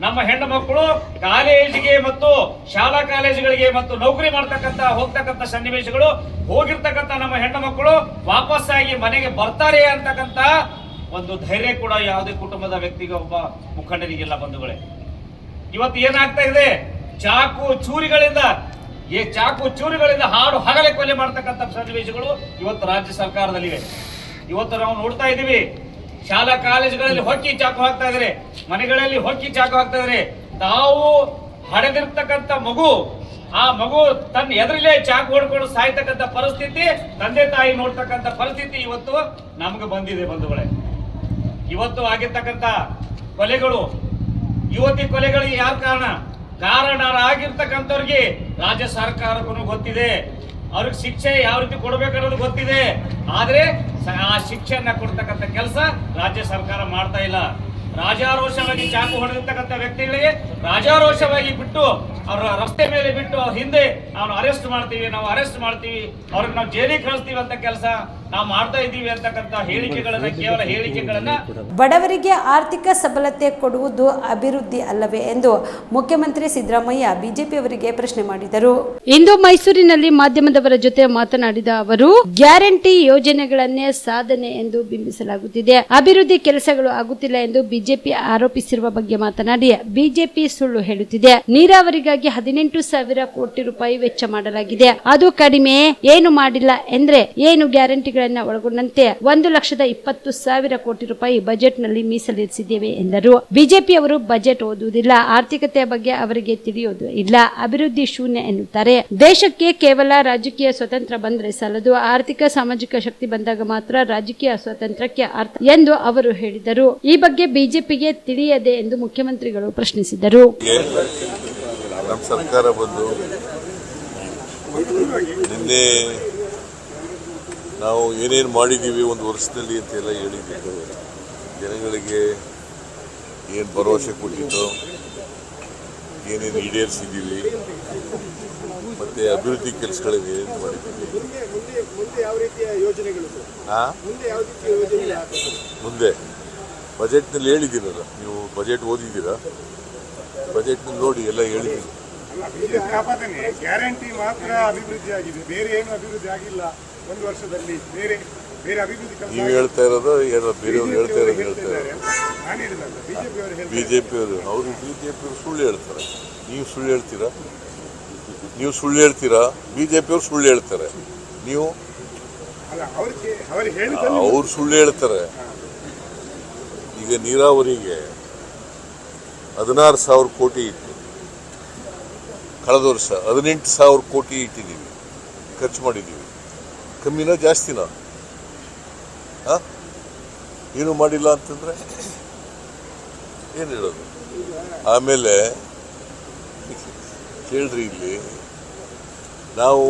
ನಮ್ಮ ಹೆಣ್ಣು ಮಕ್ಕಳು ಕಾಲೇಜಿಗೆ ಮತ್ತು ಶಾಲಾ ಕಾಲೇಜುಗಳಿಗೆ ಮತ್ತು ನೌಕರಿ ಮಾಡ್ತಕ್ಕಂಥ ಹೋಗ್ತಕ್ಕಂಥ ಸನ್ನಿವೇಶಗಳು, ಹೋಗಿರ್ತಕ್ಕಂಥ ನಮ್ಮ ಹೆಣ್ಣು ಮಕ್ಕಳು ವಾಪಸ್ಸಾಗಿ ಮನೆಗೆ ಬರ್ತಾರೆ ಅಂತಕ್ಕಂಥ ಒಂದು ಧೈರ್ಯ ಕೂಡ ಯಾವುದೇ ಕುಟುಂಬದ ವ್ಯಕ್ತಿಗೆ, ಒಬ್ಬ ಮುಖಂಡರಿಗಿಲ್ಲ ಬಂಧುಗಳೇ. ಇವತ್ತು ಏನಾಗ್ತಾ ಇದೆ, ಚಾಕು ಚೂರಿಗಳಿಂದ ಹಾಡು ಹಗಲೇ ಕೊಲೆ ಮಾಡ್ತಕ್ಕಂಥ ಸನ್ನಿವೇಶಗಳು ಇವತ್ತು ರಾಜ್ಯ ಸರ್ಕಾರದಲ್ಲಿವೆ. ಇವತ್ತು ನಾವು ನೋಡ್ತಾ ಇದ್ದೀವಿ, ಶಾಲಾ ಕಾಲೇಜುಗಳಲ್ಲಿ ಹೊಕ್ಕಿ ಚಾಕು ಹಾಕ್ತಾ ಇದ್ದಾರೆ, ಮನೆಗಳಲ್ಲಿ ಹೊಕ್ಕಿ ಚಾಕು ಹಾಕ್ತಾ ಇದ್ದಾರೆ. ತಾವು ಹಡೆದಿರ್ತಕ್ಕಂಥ ಮಗು, ಆ ಮಗು ತನ್ನ ಎದುರಲ್ಲೇ ಚಾಕು ಹೊಡ್ಕೊಂಡು ಸಾಯ್ತಕ್ಕಂಥ ಪರಿಸ್ಥಿತಿ, ತಂದೆ ತಾಯಿ ನೋಡ್ತಕ್ಕಂಥ ಪರಿಸ್ಥಿತಿ ಇವತ್ತು ನಮ್ಗೆ ಬಂದಿದೆ ಬಂಧುಗಳೇ. ಇವತ್ತು ಆಗಿರ್ತಕ್ಕಂಥ ಕೊಲೆಗಳು, ಯುವತಿ ಕೊಲೆಗಳಿಗೆ ಯಾವ ಕಾರಣರಾಗಿರ್ತಕ್ಕಂಥವ್ರಿಗೆ ರಾಜ್ಯ ಸರ್ಕಾರಕ್ಕೂ ಗೊತ್ತಿದೆ, ಅವ್ರಿಗೆ ಶಿಕ್ಷೆ ಯಾವ ರೀತಿ ಕೊಡ್ಬೇಕನ್ನೋದು ಗೊತ್ತಿದೆ. ಆದ್ರೆ ಆ ಶಿಕ್ಷೆಯನ್ನ ಕೊಡ್ತಕ್ಕಂಥ ಕೆಲಸ ರಾಜ್ಯ ಸರ್ಕಾರ ಮಾಡ್ತಾ ಇಲ್ಲ. ರಾಜಾರೋಷವಾಗಿ ಚಾಕು ಹೊಡೆದಿರ್ತಕ್ಕಂಥ ವ್ಯಕ್ತಿಗಳಿಗೆ ರಾಜಾರೋಷವಾಗಿ ಬಿಟ್ಟು ಅವರ ರಸ್ತೆ ಮೇಲೆ ಬಿಟ್ಟು ಅವ್ರ ಹಿಂದೆ ನಾವು ಅರೆಸ್ಟ್ ಮಾಡ್ತೀವಿ ಅವ್ರಿಗೆ ನಾವು ಜೈಲಿಗೆ ಕಳಿಸ್ತೀವಿ ಅಂತ ಕೆಲಸ ನಾವು ಮಾಡ್ತಾ ಇದ್ದೀವಿ ಅಂತಕ್ಕಂಥ ಹೇಳಿಕೆಗಳನ್ನ, ಕೇವಲ ಹೇಳಿಕೆಗಳನ್ನ. ಬಡವರಿಗೆ ಆರ್ಥಿಕ ಸಬಲತೆ ಕೊಡುವುದು ಅಭಿವೃದ್ಧಿ ಅಲ್ಲವೇ ಎಂದು ಮುಖ್ಯಮಂತ್ರಿ ಸಿದ್ದರಾಮಯ್ಯ ಬಿಜೆಪಿಯವರಿಗೆ ಪ್ರಶ್ನೆ ಮಾಡಿದರು. ಇಂದು ಮೈಸೂರಿನಲ್ಲಿ ಮಾಧ್ಯಮದವರ ಜೊತೆ ಮಾತನಾಡಿದ ಅವರು, ಗ್ಯಾರಂಟಿ ಯೋಜನೆಗಳನ್ನೇ ಸಾಧನೆ ಎಂದು ಬಿಂಬಿಸಲಾಗುತ್ತಿದೆ, ಅಭಿವೃದ್ಧಿ ಕೆಲಸಗಳು ಆಗುತ್ತಿಲ್ಲ ಎಂದು ಬಿಜೆಪಿ ಆರೋಪಿಸಿರುವ ಬಗ್ಗೆ ಮಾತನಾಡಿ, ಬಿಜೆಪಿ ಸುಳ್ಳು ಹೇಳುತ್ತಿದೆ. ನೀರಾವರಿಗಾಗಿ 18,000 ಕೋಟಿ ರೂಪಾಯಿ ವೆಚ್ಚ ಮಾಡಲಾಗಿದೆ, ಅದು ಕಡಿಮೆ, ಏನು ಮಾಡಿಲ್ಲ ಎಂದ್ರೆ ಏನು ಗ್ಯಾರಂಟಿಗಳನ್ನ ಒಳಗೊಂಡಂತೆ 1,20,000 ಕೋಟಿ ರೂಪಾಯಿ ಬಜೆಟ್ ನಲ್ಲಿ ಮೀಸಲಿರಿಸಿದ್ದೇವೆ ಎಂದರು. ಬಿಜೆಪಿಯವರು ಬಜೆಟ್ ಓದುವುದಿಲ್ಲ, ಆರ್ಥಿಕತೆಯ ಬಗ್ಗೆ ಅವರಿಗೆ ತಿಳಿಯೋದು ಇಲ್ಲ, ಅಭಿವೃದ್ಧಿ ಶೂನ್ಯ ಎನ್ನುತ್ತಾರೆ. ದೇಶಕ್ಕೆ ಕೇವಲ ರಾಜಕೀಯ ಸ್ವತಂತ್ರ ಬಂದ್ರೆ ಸಾಲದು, ಆರ್ಥಿಕ ಸಾಮಾಜಿಕ ಶಕ್ತಿ ಬಂದಾಗ ಮಾತ್ರ ರಾಜಕೀಯ ಸ್ವಾತಂತ್ರ್ಯಕ್ಕೆ ಅರ್ಥ ಎಂದು ಅವರು ಹೇಳಿದರು. ಈ ಬಗ್ಗೆ ಬಿಜೆಪಿಗೆ ತಿಳಿಯದೆ ಎಂದು ಮುಖ್ಯಮಂತ್ರಿಗಳು ಪ್ರಶ್ನಿಸಿದರು. ನಮ್ಮ ಸರ್ಕಾರ ಬಂದು ನಿನ್ನೆ ನಾವು ಏನೇನು ಮಾಡಿದ್ದೀವಿ ಒಂದು ವರ್ಷದಲ್ಲಿ ಅಂತೆಲ್ಲ ಹೇಳಿದ್ದು, ಜನಗಳಿಗೆ ಏನು ಭರವಸೆ ಕೊಟ್ಟಿದ್ದೋ, ಏನೇನು ಈಡೇರಿಸಿದ್ದೀವಿ, ಮತ್ತೆ ಅಭಿವೃದ್ಧಿ ಕೆಲಸಗಳಿಗೆ ಏನೇನು ಮಾಡಿದ್ದೀವಿ. ಮುಂದೆ ಬಜೆಟ್ನಲ್ಲಿ ಹೇಳಿದ್ದೀನಲ್ಲ, ನೀವು ಬಜೆಟ್ ಓದಿದ್ದೀರಾ? ಬಜೆಟ್ನಲ್ಲಿ ನೋಡಿ ಎಲ್ಲ ಹೇಳಿದ್ದೀನಿ. ಗ್ಯಾರಂಟಿ ಮಾತ್ರ ಅಭಿವೃದ್ಧಿ ಆಗಿದೆ, ಬೇರೆ ಏನು ಅಭಿವೃದ್ಧಿ ಆಗಿಲ್ಲ ಒಂದು ವರ್ಷದಲ್ಲಿ. ಬೇರೆ ಅಭಿವೃದ್ಧಿ ನೀವು ಹೇಳ್ತಾ ಇರೋದು ಏನೋ ಬೇರೆಯವ್ರು ಹೇಳ್ತಾ ಇದ್ದಾರೆ. ಬಿಜೆಪಿಯವರು ಸುಳ್ಳು ಹೇಳ್ತಾರೆ. ನೀವು ಸುಳ್ಳು ಹೇಳ್ತೀರಾ, ಬಿಜೆಪಿಯವರು ಸುಳ್ಳು ಹೇಳ್ತಾರೆ. ನೀವು ಅವ್ರು ಸುಳ್ಳು ಹೇಳ್ತಾರೆ. ಈಗ ನೀರಾವರಿಗೆ 16,000 ಕೋಟಿ ಇತ್ತು, ಕಳೆದ ವರ್ಷ 18,000 ಕೋಟಿ ಇಟ್ಟಿದ್ದೀವಿ, ಖರ್ಚು ಮಾಡಿದ್ದೀವಿ. ಕಮ್ಮಿನ ಜಾಸ್ತಿನ? ಏನು ಮಾಡಿಲ್ಲ ಅಂತಂದ್ರೆ ಏನು ಹೇಳೋದು? ಆಮೇಲೆ ಕೇಳ್ರಿ, ಇಲ್ಲಿ ನಾವು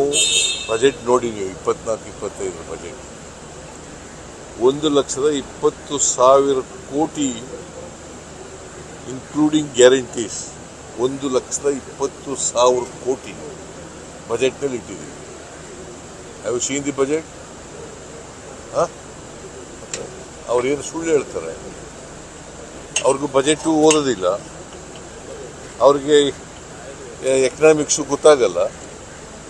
ಬಜೆಟ್ ನೋಡಿ, ನೀವು 24-25 ಬಜೆಟ್ 1,20,000 ಕೋಟಿ ಇನ್ಕ್ಲೂಡಿಂಗ್ ಗ್ಯಾರಂಟೀಸ್, 1,20,000 ಕೋಟಿ ಬಜೆಟ್ನಲ್ಲಿ ಇಟ್ಟಿದ್ದೀವಿ. Have you seen the budget? ಅವ್ರೇನು ಸುಳ್ಳು ಹೇಳ್ತಾರೆ, ಅವ್ರಿಗೂ ಬಜೆಟು ಓದೋದಿಲ್ಲ, ಅವ್ರಿಗೆ ಎಕನಾಮಿಕ್ಸು ಗೊತ್ತಾಗಲ್ಲ.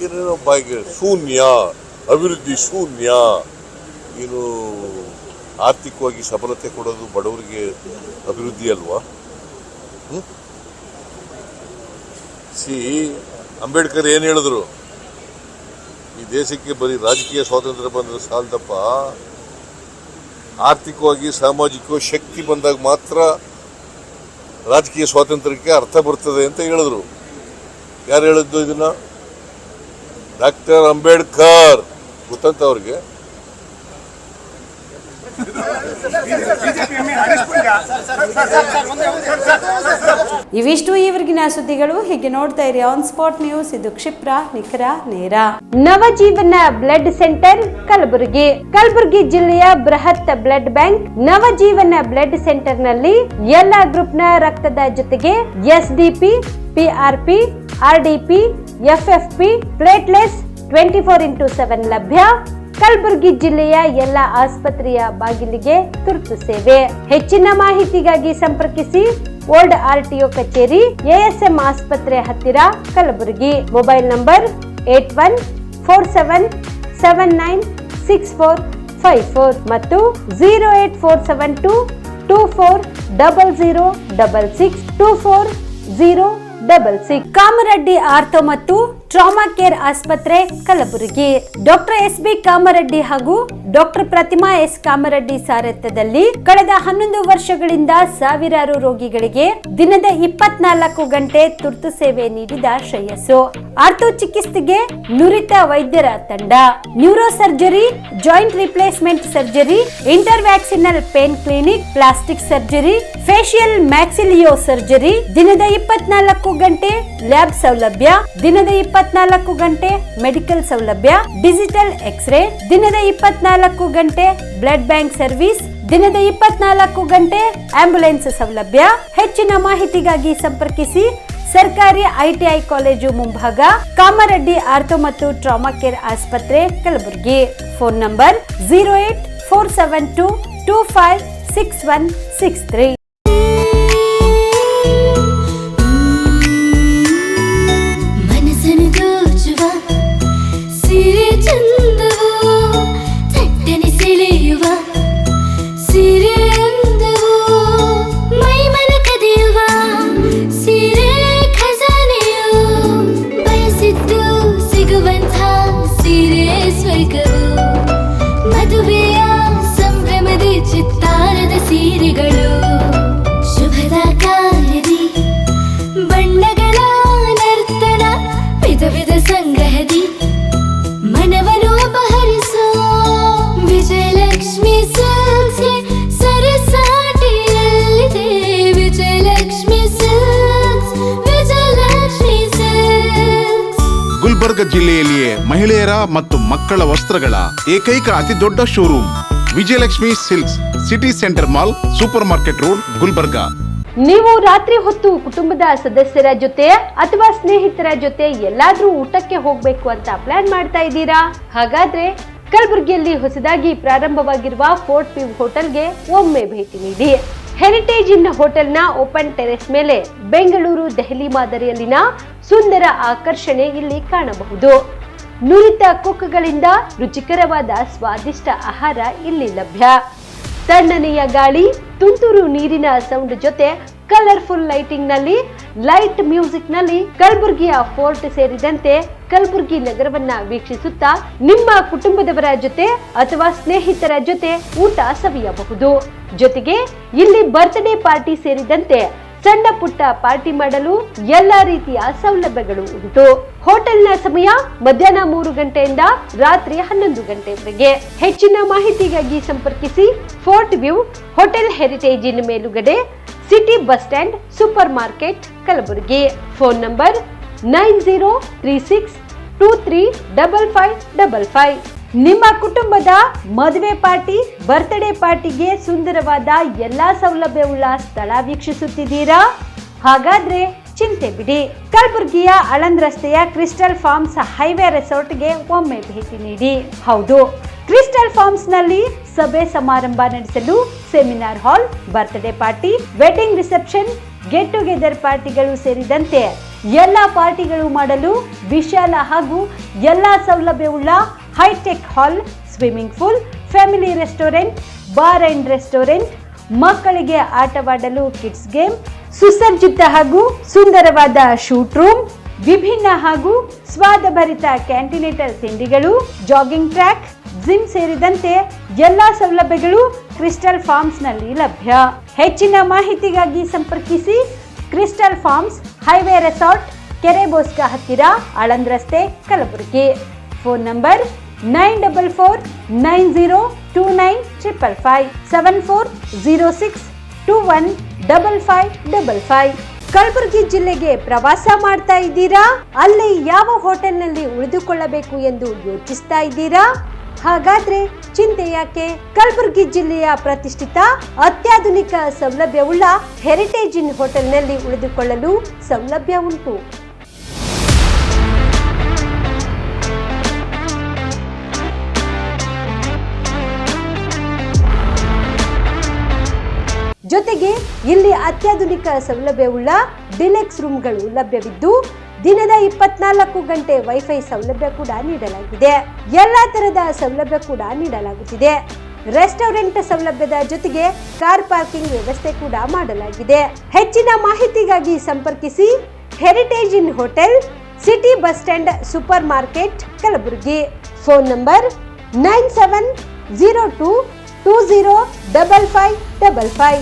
ಏನೇನೋ ಬಾಯಿಗೆ ಶೂನ್ಯ, ಅಭಿವೃದ್ಧಿ ಶೂನ್ಯ. ಏನು ಆರ್ಥಿಕವಾಗಿ ಸಬಲತೆ ಕೊಡೋದು ಬಡವರಿಗೆ ಅಭಿವೃದ್ಧಿ ಅಲ್ವಾ? ಅಂಬೇಡ್ಕರ್ ಏನು ಹೇಳಿದ್ರು? ಈ ದೇಶಕ್ಕೆ ಬರೀ ರಾಜಕೀಯ ಸ್ವಾತಂತ್ರ್ಯ ಬಂದರೆ ಸಾಲದಪ್ಪ, ಆರ್ಥಿಕವಾಗಿ ಸಾಮಾಜಿಕವಾಗಿ ಶಕ್ತಿ ಬಂದಾಗ ಮಾತ್ರ ರಾಜಕೀಯ ಸ್ವಾತಂತ್ರ್ಯಕ್ಕೆ ಅರ್ಥ ಬರ್ತದೆ ಅಂತ ಹೇಳಿದ್ರು. ಯಾರು ಹೇಳಿದ್ದು ಇದನ್ನ? ಡಾಕ್ಟರ್ ಅಂಬೇಡ್ಕರ್. ಗೊತ್ತಂತ ಅವ್ರಿಗೆ? ಇವಿಷ್ಟು ಈವರೆಗಿನ ಸುದ್ದಿಗಳು. ಹೀಗೆ ನೋಡ್ತಾ ಇರಿ ಆನ್ ಸ್ಪಾಟ್ ನ್ಯೂಸ್. ಇದು ಕ್ಷಿಪ್ರ, ನಿಖರ, ನೇರ. ನವಜೀವನ ಬ್ಲಡ್ ಸೆಂಟರ್ ಕಲಬುರಗಿ ಜಿಲ್ಲೆಯ ಬೃಹತ್ blood bank Navajeevan blood centre ನಲ್ಲಿ ಎಲ್ಲಾ ಗ್ರೂಪ್ನ ರಕ್ತದ ಜೊತೆಗೆ SDP, PRP, RDP, FFP, platelets 24/7 ಲಭ್ಯ. ಕಲಬುರಗಿ ಜಿಲ್ಲೆಯ ಎಲ್ಲ ಆಸ್ಪತ್ರೆಯ ಬಾಗಿಲಿಗೆ ತುರ್ತು ಸೇವೆ. ಹೆಚ್ಚಿನ ಮಾಹಿತಿಗಾಗಿ ಸಂಪರ್ಕಿಸಿ ಓಲ್ಡ್ RTO ಕಚೇರಿ, ASM ಆಸ್ಪತ್ರೆ ಹತ್ತಿರ, ಕಲಬುರಗಿ. ಮೊಬೈಲ್ ನಂಬರ್ 8147979645 ಮತ್ತು 08472240066 ಕಾಮರೆಡ್ಡಿ ಆರ್ಥೋ ಮತ್ತು ಟ್ರಾಮಾ ಕೇರ್ ಆಸ್ಪತ್ರೆ, ಕಲಬುರಗಿ. ಡಾಕ್ಟರ್ SB ಕಾಮರೆಡ್ಡಿ ಹಾಗೂ ಡಾಕ್ಟರ್ ಪ್ರತಿಮಾ S ಕಾಮರೆಡ್ಡಿ ಸಾರಥ್ಯದಲ್ಲಿ ಕಳೆದ 11 ವರ್ಷಗಳಿಂದ ಸಾವಿರಾರು ರೋಗಿಗಳಿಗೆ ದಿನದ 24 ಗಂಟೆ ತುರ್ತು ಸೇವೆ ನೀಡಿದ ಶ್ರೇಯಸ್ಸು. ಆರ್ಥೋ ಚಿಕಿತ್ಸೆಗೆ ನುರಿತ ವೈದ್ಯರ ತಂಡ, neuro surgery, joint replacement surgery, interventional pain clinic, plastic surgery, facial maxillo surgery, ದಿನದ 24 ಗಂಟೆ ಲ್ಯಾಬ್ ಸೌಲಭ್ಯ, ದಿನದ 24 ಗಂಟೆ ಮೆಡಿಕಲ್ ಸೌಲಭ್ಯ, ಡಿಜಿಟಲ್ ಎಕ್ಸ್ರೇ, ದಿನದ 24 ಗಂಟೆ ಬ್ಲಡ್ ಬ್ಯಾಂಕ್ ಸರ್ವಿಸ್, ದಿನದ 24 ಗಂಟೆ ಆಂಬ್ಯುಲೆನ್ಸ್ ಸೌಲಭ್ಯ. ಹೆಚ್ಚಿನ ಮಾಹಿತಿಗಾಗಿ ಸಂಪರ್ಕಿಸಿ ಸರ್ಕಾರಿ ITI ಕಾಲೇಜು ಮುಂಭಾಗ, ಕಾಮರೆಡ್ಡಿ ಆರ್ಥೋ ಮತ್ತು ಟ್ರಾಮಾ ಕೇರ್ ಆಸ್ಪತ್ರೆ, ಕಲಬುರಗಿ. Phone number 08472256163. ಗುಲ್ಬರ್ಗ ಜಿಲ್ಲೆಯಲ್ಲಿಯೇ ಮಹಿಳೆಯರ ಮತ್ತು ಮಕ್ಕಳ ವಸ್ತ್ರಗಳ ಏಕೈಕ ಅತಿ ದೊಡ್ಡ showroom Vijayalakshmi silks, city centre mall, super market road, Gulbarga. ನೀವು ರಾತ್ರಿ ಹೊತ್ತು ಕುಟುಂಬದ ಸದಸ್ಯರ ಜೊತೆ ಅಥವಾ ಸ್ನೇಹಿತರ ಜೊತೆ ಎಲ್ಲಾದ್ರೂ ಊಟಕ್ಕೆ ಹೋಗ್ಬೇಕು ಅಂತ ಪ್ಲಾನ್ ಮಾಡ್ತಾ ಇದ್ದೀರಾ? ಹಾಗಾದ್ರೆ ಕಲಬುರಗಿಯಲ್ಲಿ ಹೊಸದಾಗಿ ಪ್ರಾರಂಭವಾಗಿರುವ ಫೋರ್ಟ್ ವ್ಯೂ ಹೋಟೆಲ್ಗೆ ಒಮ್ಮೆ ಭೇಟಿ ನೀಡಿ. ಹೆರಿಟೇಜ್ ಇನ್ ಹೋಟೆಲ್ನ ಓಪನ್ ಟೆರೆಸ್ ಮೇಲೆ ಬೆಂಗಳೂರು, ದೆಹಲಿ ಮಾದರಿಯಲ್ಲಿನ ಸುಂದರ ಆಕರ್ಷಣೆ ಇಲ್ಲಿ ಕಾಣಬಹುದು. ನುರಿತ ಕುಕ್ಗಳಿಂದ ರುಚಿಕರವಾದ ಸ್ವಾದಿಷ್ಟ ಆಹಾರ ಇಲ್ಲಿ ಲಭ್ಯ. ತಣ್ಣನೆಯ ಗಾಳಿ, ತುಂತುರು ನೀರಿನ ಸೌಂಡ್ ಜೊತೆ ಕಲರ್ಫುಲ್ ಲೈಟಿಂಗ್ ನಲ್ಲಿ, ಲೈಟ್ ಮ್ಯೂಸಿಕ್ ನಲ್ಲಿ ಕಲಬುರಗಿಯ ಫೋರ್ಟ್ ಸೇರಿದಂತೆ ಕಲಬುರಗಿ ನಗರವನ್ನ ವೀಕ್ಷಿಸುತ್ತಾ ನಿಮ್ಮ ಕುಟುಂಬದವರ ಜೊತೆ ಅಥವಾ ಸ್ನೇಹಿತರ ಜೊತೆ ಊಟ ಸವಿಯಬಹುದು. ಜೊತೆಗೆ ಇಲ್ಲಿ ಬರ್ತ್ಡೇ ಪಾರ್ಟಿ ಸೇರಿದಂತೆ ಸಣ್ಣ ಪುಟ್ಟ ಪಾರ್ಟಿ ಮಾಡಲು ಎಲ್ಲಾ ರೀತಿಯ ಸೌಲಭ್ಯಗಳು ಉಂಟು. ಹೋಟೆಲ್ನ ಸಮಯ ಮಧ್ಯಾಹ್ನ 3 ಗಂಟೆಯಿಂದ ರಾತ್ರಿ 11 ಗಂಟೆವರೆಗೆ. ಹೆಚ್ಚಿನ ಮಾಹಿತಿಗಾಗಿ ಸಂಪರ್ಕಿಸಿ ಫೋರ್ಟ್ ವ್ಯೂ ಹೋಟೆಲ್, ಹೆರಿಟೇಜ್ ಇನ್ ಮೇಲುಗಡೆ, city bus stand, super market, Kalaburagi. Phone number 9036235555. ನಿಮ್ಮ ಕುಟುಂಬದ ಮದುವೆ ಪಾರ್ಟಿ, ಬರ್ತ್ಡೇ ಪಾರ್ಟಿಗೆ ಸುಂದರವಾದ ಎಲ್ಲಾ ಸೌಲಭ್ಯವುಳ್ಳ ಸ್ಥಳ ವೀಕ್ಷಿಸುತ್ತಿದ್ದೀರಾ? ಹಾಗಾದ್ರೆ ಚಿಂತೆ ಬಿಡಿ. ಕಲಬುರಗಿಯ ಆಳಂದ್ ರಸ್ತೆಯ ಕ್ರಿಸ್ಟಲ್ ಫಾರ್ಮ್ಸ್ ಹೈವೇ ರೆಸಾರ್ಟ್ಗೆ ಒಮ್ಮೆ ಭೇಟಿ ನೀಡಿ. ಹೌದು, ಕ್ರಿಸ್ಟಲ್ ಫಾರ್ಮ್ಸ್ ನಲ್ಲಿ ಸಭೆ ಸಮಾರಂಭ ನಡೆಸಲು seminar hall, birthday party, wedding reception, get together ಪಾರ್ಟಿಗಳು ಸೇರಿದಂತೆ ಎಲ್ಲಾ ಪಾರ್ಟಿಗಳು ಮಾಡಲು ವಿಶಾಲ ಹಾಗೂ ಎಲ್ಲಾ ಸೌಲಭ್ಯವುಳ್ಳ hitech hall, swimming pool, family restaurant, bar and restaurant, ಮಕ್ಕಳಿಗೆ ಆಟವಾಡಲು ಕಿಡ್ಸ್ ಗೇಮ್, ಸುಸಜ್ಜಿತ ಹಾಗೂ ಸುಂದರವಾದ ಶೂಟ್ ರೂಮ್, ವಿಭಿನ್ನ ಹಾಗೂ ಸ್ವಾದಭರಿತ ಕ್ಯಾಂಟಿನೇಟಲ್ ತಿಂಡಿಗಳು, ಜಾಗಿಂಗ್ ಟ್ರ್ಯಾಕ್, ಜಿಮ್ ಸೇರಿದಂತೆ ಎಲ್ಲಾ ಸೌಲಭ್ಯಗಳು ಕ್ರಿಸ್ಟಲ್ ಫಾರ್ಮ್ಸ್ ನಲ್ಲಿ ಲಭ್ಯ. ಹೆಚ್ಚಿನ ಮಾಹಿತಿಗಾಗಿ ಸಂಪರ್ಕಿಸಿ ಕ್ರಿಸ್ಟಲ್ ಫಾರ್ಮ್ಸ್ ಹೈವೇ ರೆಸಾರ್ಟ್, ಕೆರೆ ಬೋಸ್ಕ ಹತ್ತಿರ, ಆಳಂದ್ ರಸ್ತೆ, ಕಲಬುರಗಿ. Phone number 9490295555 7406215555. ಕಲಬುರಗಿ ಜಿಲ್ಲೆಗೆ ಪ್ರವಾಸ ಮಾಡ್ತಾ ಇದ್ದೀರಾ? ಅಲ್ಲಿ ಯಾವ ಹೋಟೆಲ್ನಲ್ಲಿ ಉಳಿದುಕೊಳ್ಳಬೇಕು ಎಂದು ಯೋಚಿಸ್ತಾ ಇದ್ದೀರಾ? ಹಾಗಾದ್ರೆ ಚಿಂತೆ ಯಾಕೆ? ಕಲಬುರಗಿ ಜಿಲ್ಲೆಯ ಪ್ರತಿಷ್ಠಿತ ಅತ್ಯಾಧುನಿಕ ಸೌಲಭ್ಯವುಳ್ಳ ಹೆರಿಟೇಜ್ ಇನ್ ಹೋಟೆಲ್ನಲ್ಲಿ ಉಳಿದುಕೊಳ್ಳಲು ಸೌಲಭ್ಯ ಉಂಟು. ಜೊತೆಗೆ ಇಲ್ಲಿ ಅತ್ಯಾಧುನಿಕ ಸೌಲಭ್ಯವುಳ್ಳ ಡಿಲೆಕ್ಸ್ ರೂಮ್ಗಳು ಲಭ್ಯವಿದ್ದು ದಿನದ 24 ಗಂಟೆ ವೈಫೈ ಸೌಲಭ್ಯ ಕೂಡ ನೀಡಲಾಗಿದೆ. ಎಲ್ಲಾ ತರಹದ ಸೌಲಭ್ಯ ಕೂಡ ನೀಡಲಾಗುತ್ತಿದೆ. ರೆಸ್ಟೋರೆಂಟ್ ಸೌಲಭ್ಯದ ಜೊತೆಗೆ ಕಾರ್ ಪಾರ್ಕಿಂಗ್ ವ್ಯವಸ್ಥೆ ಕೂಡ ಮಾಡಲಾಗಿದೆ. ಹೆಚ್ಚಿನ ಮಾಹಿತಿಗಾಗಿ ಸಂಪರ್ಕಿಸಿ heritage inn hotel, city bus stand, super market, Kalaburagi. Phone number 9702205555.